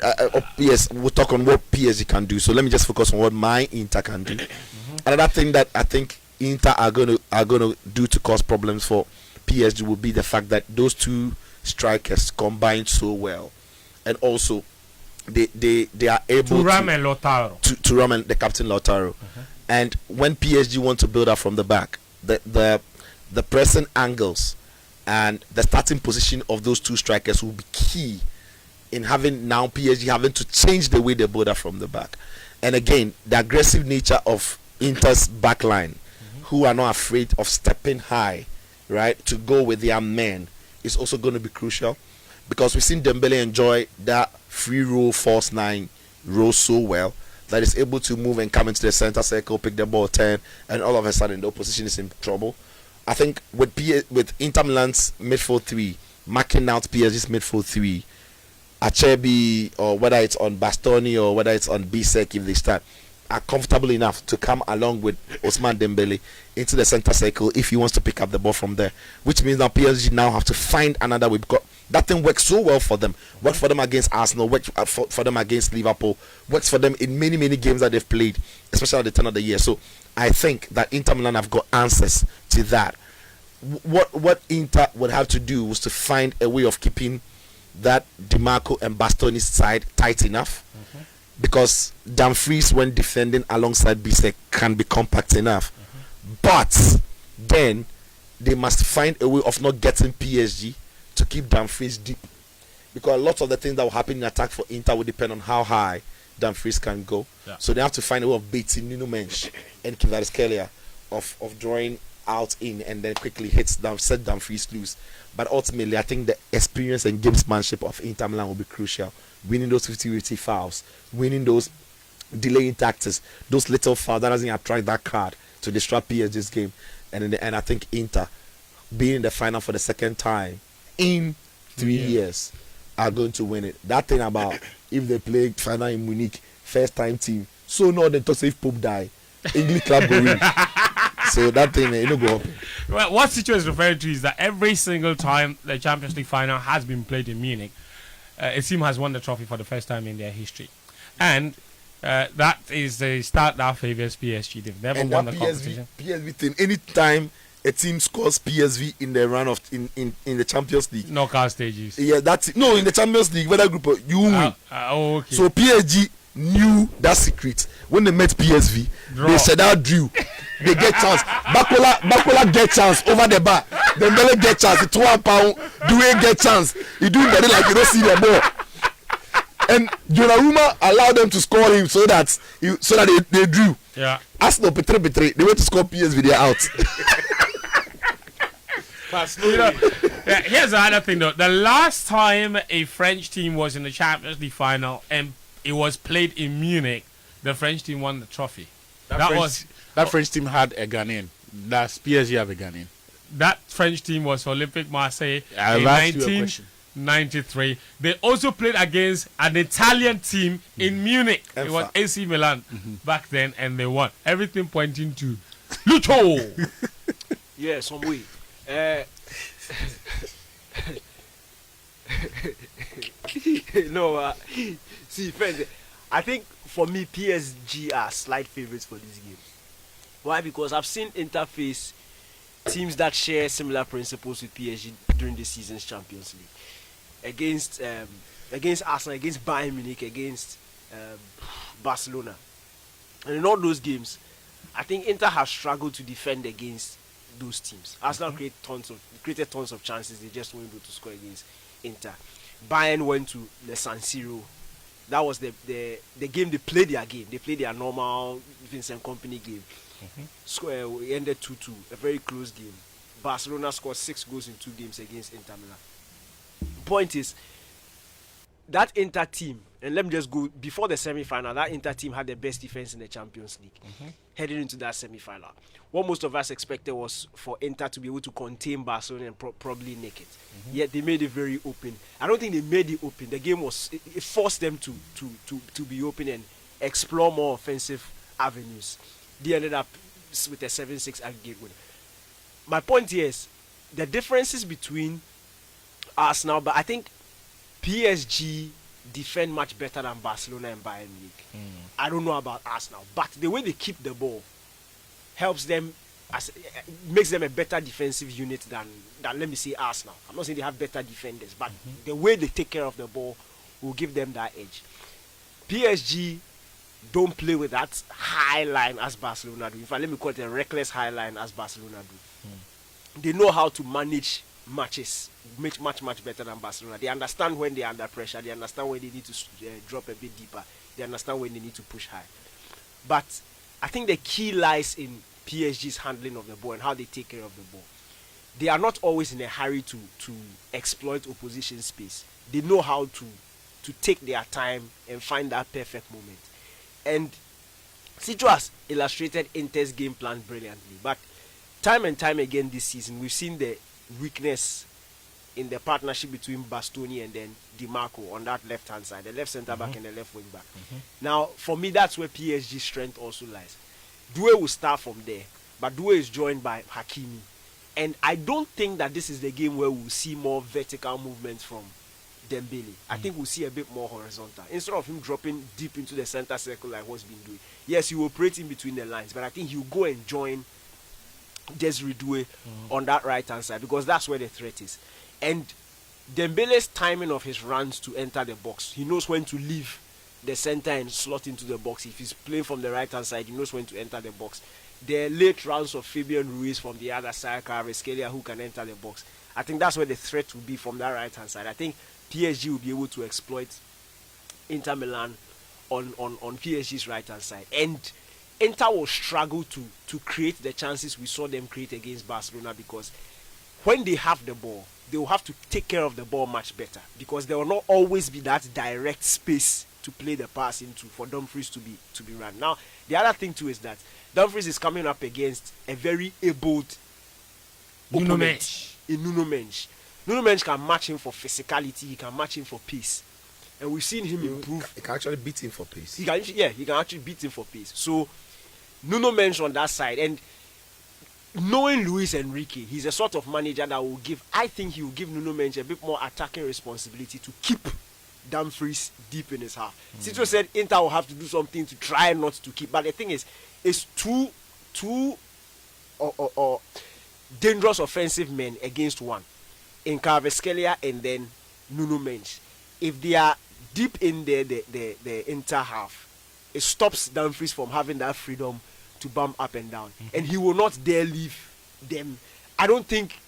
Yes, we'll talk on what PSG can do. So let me just focus on what my Inter can do. Another thing that I think Inter are gonna do to cause problems for PSG will be the fact that those two strikers combine so well, and also they are able Thuram and Lautaro. Thuram and the captain Lautaro. And when PSG want to build up from the back, the pressing angles and the starting position of those two strikers will be key in having now PSG having to change the way they build up from the back. And again, the aggressive nature of Inter's backline, who are not afraid of stepping high, right, to go with their men, is also going to be crucial, because we've seen Dembele enjoy that free roll false 9 role so well that is able to move and come into the center circle, pick the ball, turn, and all of a sudden the opposition is in trouble. I think with Inter Milan's midfield 3 marking out PSG's midfield 3, Acerbi, or whether it's on Bastoni or whether it's on Bisek, if they start, are comfortable enough to come along with Ousmane Dembele into the center circle if he wants to pick up the ball from there, which means that PSG now have to find another way, because that thing works so well for them. Worked for them against Arsenal, worked for them against Liverpool, works for them in many games that they've played, especially at the turn of the year. So I think that Inter Milan have got answers to that. What Inter would have to do was to find a way of keeping that DiMarco and Bastoni's side tight enough, because Dumfries, when defending alongside Bisek, can be compact enough. But then they must find a way of not getting PSG to keep Dumfries deep, because a lot of the things that will happen in attack for Inter will depend on how high Dumfries can go. So they have to find a way of baiting Nuno Mensch and Kvaratskhelia of drawing out in and then quickly set Dumfries loose. But ultimately, I think the experience and gamesmanship of Inter Milan will be crucial. Winning those 50-50 fouls, winning those delaying tactics, those little fouls that doesn't attract that card to disrupt PSG's game. And in the end, I think Inter, being in the final for the second time in 3 years, are going to win it. That thing about if they play final in Munich, first time team, so no, they talk if Pope die, English club go win. So that thing, go up. Well, what Sicho is referring to is that every single time the Champions League final has been played in Munich, a team has won the trophy for the first time in their history. And that is the start that favors PSG. They've never won the competition. PSV thing, anytime a team scores PSV in the run of in the Champions League knockout stages. Yeah, that's it. No, in the Champions League, whether group you win. Okay. So PSG knew that secret when they met PSV. They said out drew. They get chance. Bakola get chance over the bar. Dembele get chance. It's £1. Doué get chance. You do better like you don't see the ball. And Donnarumma allowed them to score him so that they drew. Yeah. Arsenal Petre, they went to score PSV. They're out. Yeah, here's another thing though. The last time a French team was in the Champions League final and it was played in Munich, the French team won the trophy. That French team had a Ghanaian. Does PSG have a Ghanaian? That French team was Olympique Marseille in I'll ask you a question. 1993. They also played against an Italian team in Munich. It was AC Milan back then, and they won. Everything pointing to Lucho. Yeah, some way. No, see, friends, I think for me, PSG are slight favorites for this game. Why? Because I've seen interface teams that share similar principles with PSG during this season's Champions League against Arsenal, against Bayern Munich, against Barcelona, and in all those games, I think Inter have struggled to defend against those teams. Arsenal created tons of chances. They just weren't able to score against Inter. Bayern went to the San Siro. That was the game they played their game. They played their normal Vincent Kompany game. Score ended 2-2, a very close game. Barcelona scored 6 goals in 2 games against Inter Milan. Point is, that Inter team, and let me just go before the semi-final, that Inter team had the best defense in the Champions League heading into that semi-final. What most of us expected was for Inter to be able to contain Barcelona and probably nick it. Yet they made it very open. I don't think they made it open. The game it forced them to be open and explore more offensive avenues. They ended up with a 7-6 aggregate win. My point here is the differences between Arsenal, but I think PSG defend much better than Barcelona and Bayern Munich. I don't know about Arsenal, but the way they keep the ball helps them, makes them a better defensive unit than let me say Arsenal. I'm not saying they have better defenders, but the way they take care of the ball will give them that edge. PSG don't play with that high line as Barcelona do. In fact, let me call it a reckless high line as Barcelona do. They know how to manage matches much better than Barcelona. They understand when they are under pressure. They understand when they need to drop a bit deeper. They understand when they need to push high. But I think the key lies in PSG's handling of the ball and how they take care of the ball. They are not always in a hurry to exploit opposition space. They know how to take their time and find that perfect moment. And Citro has illustrated Inter's game plan brilliantly. But time and time again this season, we've seen the weakness in the partnership between Bastoni and then Di Marco on that left-hand side, the left centre-back and the left wing-back. Now, for me, that's where PSG's strength also lies. Doué will start from there, but Doué is joined by Hakimi. And I don't think that this is the game where we'll see more vertical movements from Dembele. I think we'll see a bit more horizontal. Instead of him dropping deep into the center circle like what's been doing. Yes, he will operate in between the lines, but I think he'll go and join Desiree Doué on that right-hand side because that's where the threat is. And Dembele's timing of his runs to enter the box, he knows when to leave the center and slot into the box. If he's playing from the right-hand side, he knows when to enter the box. The late runs of Fabian Ruiz from the other side, Kvaratskhelia who can enter the box. I think that's where the threat will be from that right-hand side. I think PSG will be able to exploit Inter Milan on PSG's right-hand side. And Inter will struggle to create the chances we saw them create against Barcelona because when they have the ball, they will have to take care of the ball much better because there will not always be that direct space to play the pass into for Dumfries to be run. Now, the other thing too is that Dumfries is coming up against a very abled opponent in Nuno Mendes. Nuno Mendes can match him for physicality, he can match him for pace. And we've seen him improve. He can actually beat him for pace. He can actually beat him for pace. So, Nuno Mendes on that side. And knowing Luis Enrique, he's a sort of manager that will I think he will give Nuno Mendes a bit more attacking responsibility to keep Dumfries deep in his half. Citro said Inter will have to do something to try not to keep. But the thing is, it's two dangerous offensive men against one. In Kvaratskhelia and then Nuno Mendes. If they are deep in the Inter half, it stops Dumfries from having that freedom to bump up and down. And he will not dare leave them. I don't think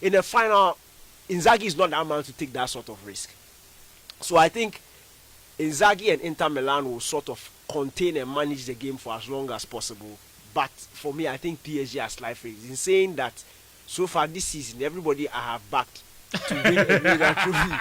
in the final, Inzaghi is not that man to take that sort of risk. So I think Inzaghi and Inter Milan will sort of contain and manage the game for as long as possible. But for me, I think PSG has slight favorites. In saying that, so far this season, everybody I have backed to win a Milan trophy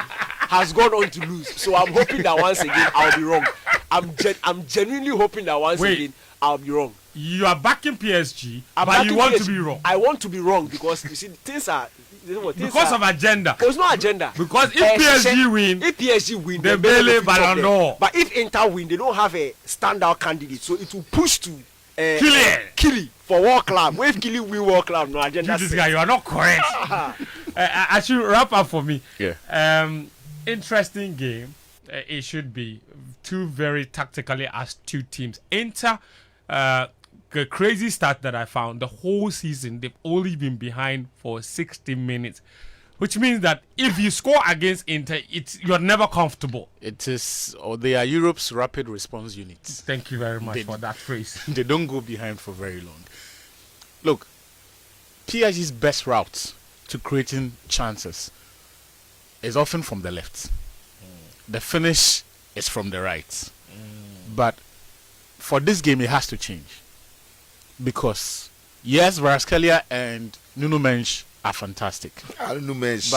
has gone on to lose. So I'm hoping that once again I'll be wrong. I'm genuinely hoping that once again I'll be wrong. You are backing PSG, but you want to be wrong. I want to be wrong because you see things are because of agenda. There's no agenda. Because if PSG win, they Dembele Ballon d'Or. But if Inter win, they don't have a standout candidate, so it will push to Kili for World Club. If Kili win World Club, no agenda. This guy, you are not correct. I should wrap up for me. Yeah. Interesting game. It should be two very tactically astute teams. Inter, the crazy stat that I found, the whole season they've only been behind for 60 minutes, which means that if you score against Inter, you're never comfortable. They are Europe's rapid response units. Thank you very much for that phrase. They don't go behind for very long. Look, PSG's best route to creating chances is often from the left. The finish is from the right. But for this game, it has to change. Because, yes, Kvaratskhelia and Nuno Mensch are fantastic. Nuno Mensch.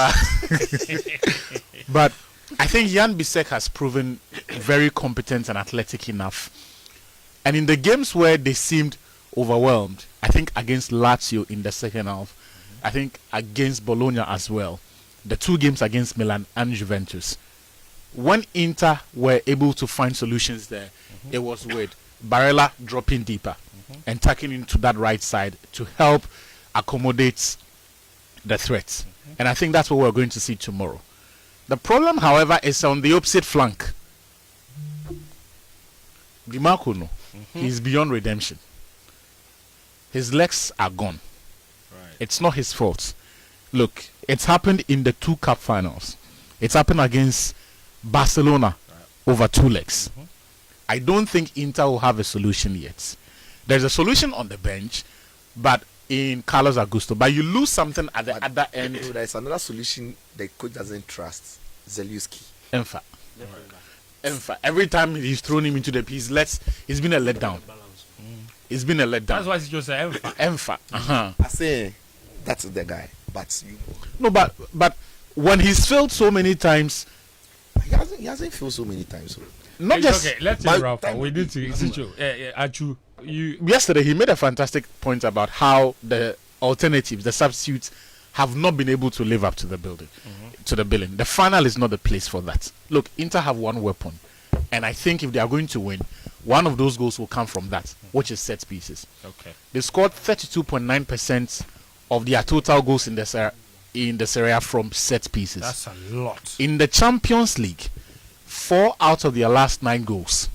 But I think Jan Bissek has proven very competent and athletic enough. And in the games where they seemed overwhelmed, I think against Lazio in the second half, I think against Bologna as well, the two games against Milan and Juventus, when Inter were able to find solutions there, it was with Barella dropping deeper and tucking into that right side to help accommodate the threats. And I think that's what we're going to see tomorrow. The problem, however, is on the opposite flank. Di Marco, no. He's beyond redemption. His legs are gone. Right. It's not his fault. Look, it's happened in the 2 cup finals. It's happened against Barcelona over 2 legs. I don't think Inter will have a solution yet. There's a solution on the bench, but in Carlos Augusto. But you lose something at the other end. There's another solution the coach doesn't trust. Zeliuski. Enfa. Every time he's thrown him into the piece, he's been a letdown. It's been a letdown. That's why it's just an Enfa. I say that's the guy. But but when he's failed so many times, he hasn't failed so many times. Not it's just okay. Let's say Rafa. We need to. Achu, yesterday he made a fantastic point about how the alternatives, the substitutes, have not been able to live up to the billing. The final is not the place for that. Look, Inter have one weapon, and I think if they are going to win, one of those goals will come from that, which is set pieces. Okay. They scored 32.9% of their total goals in the Serie A from set pieces. That's a lot. In the Champions League, 4 out of their last 9 goals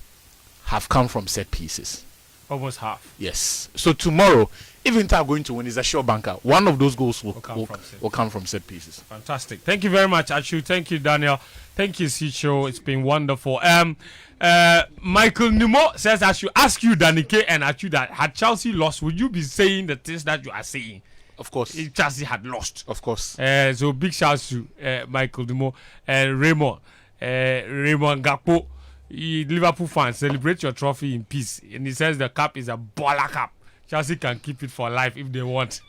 have come from set pieces. Almost half. Yes. So tomorrow, if Inter are going to win, is a sure banker. One of those goals will come from set pieces. Fantastic. Thank you very much, Achu. Thank you, Daniel. Thank you, Sicho. It's been wonderful. Michael Nimo says, I should ask you, Danike and Achu, that had Chelsea lost, would you be saying the things that you are saying? Of course. If Chelsea had lost. Of course. So big shouts to Michael Nimo and Raymond Gakpo. Liverpool fans, celebrate your trophy in peace. And he says the cup is a baller cup. Chelsea can keep it for life if they want.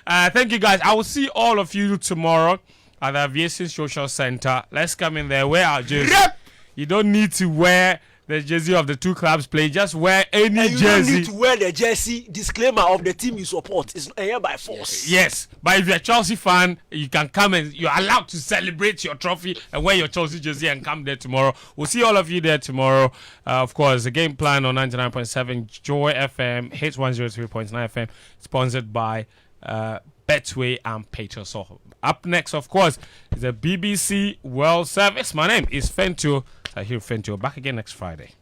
Thank you, guys. I will see all of you tomorrow at the Aviation Social Center. Let's come in there. Wear our jersey. Yep. You don't need to wear the jersey of the 2 clubs playing. Just wear any and you jersey. don't need to wear the jersey disclaimer of the team you support. It's here by force. Yes, but if you're a Chelsea fan, you can come and you're allowed to celebrate your trophy and wear your Chelsea jersey and come there tomorrow. We'll see all of you there tomorrow. Of course, the game plan on 99.7 Joy FM, Hits 103.9 FM, sponsored by Betway and Patreon. So up next, of course, is the BBC World Service. My name is Fentio. I hear Fentio back again next Friday.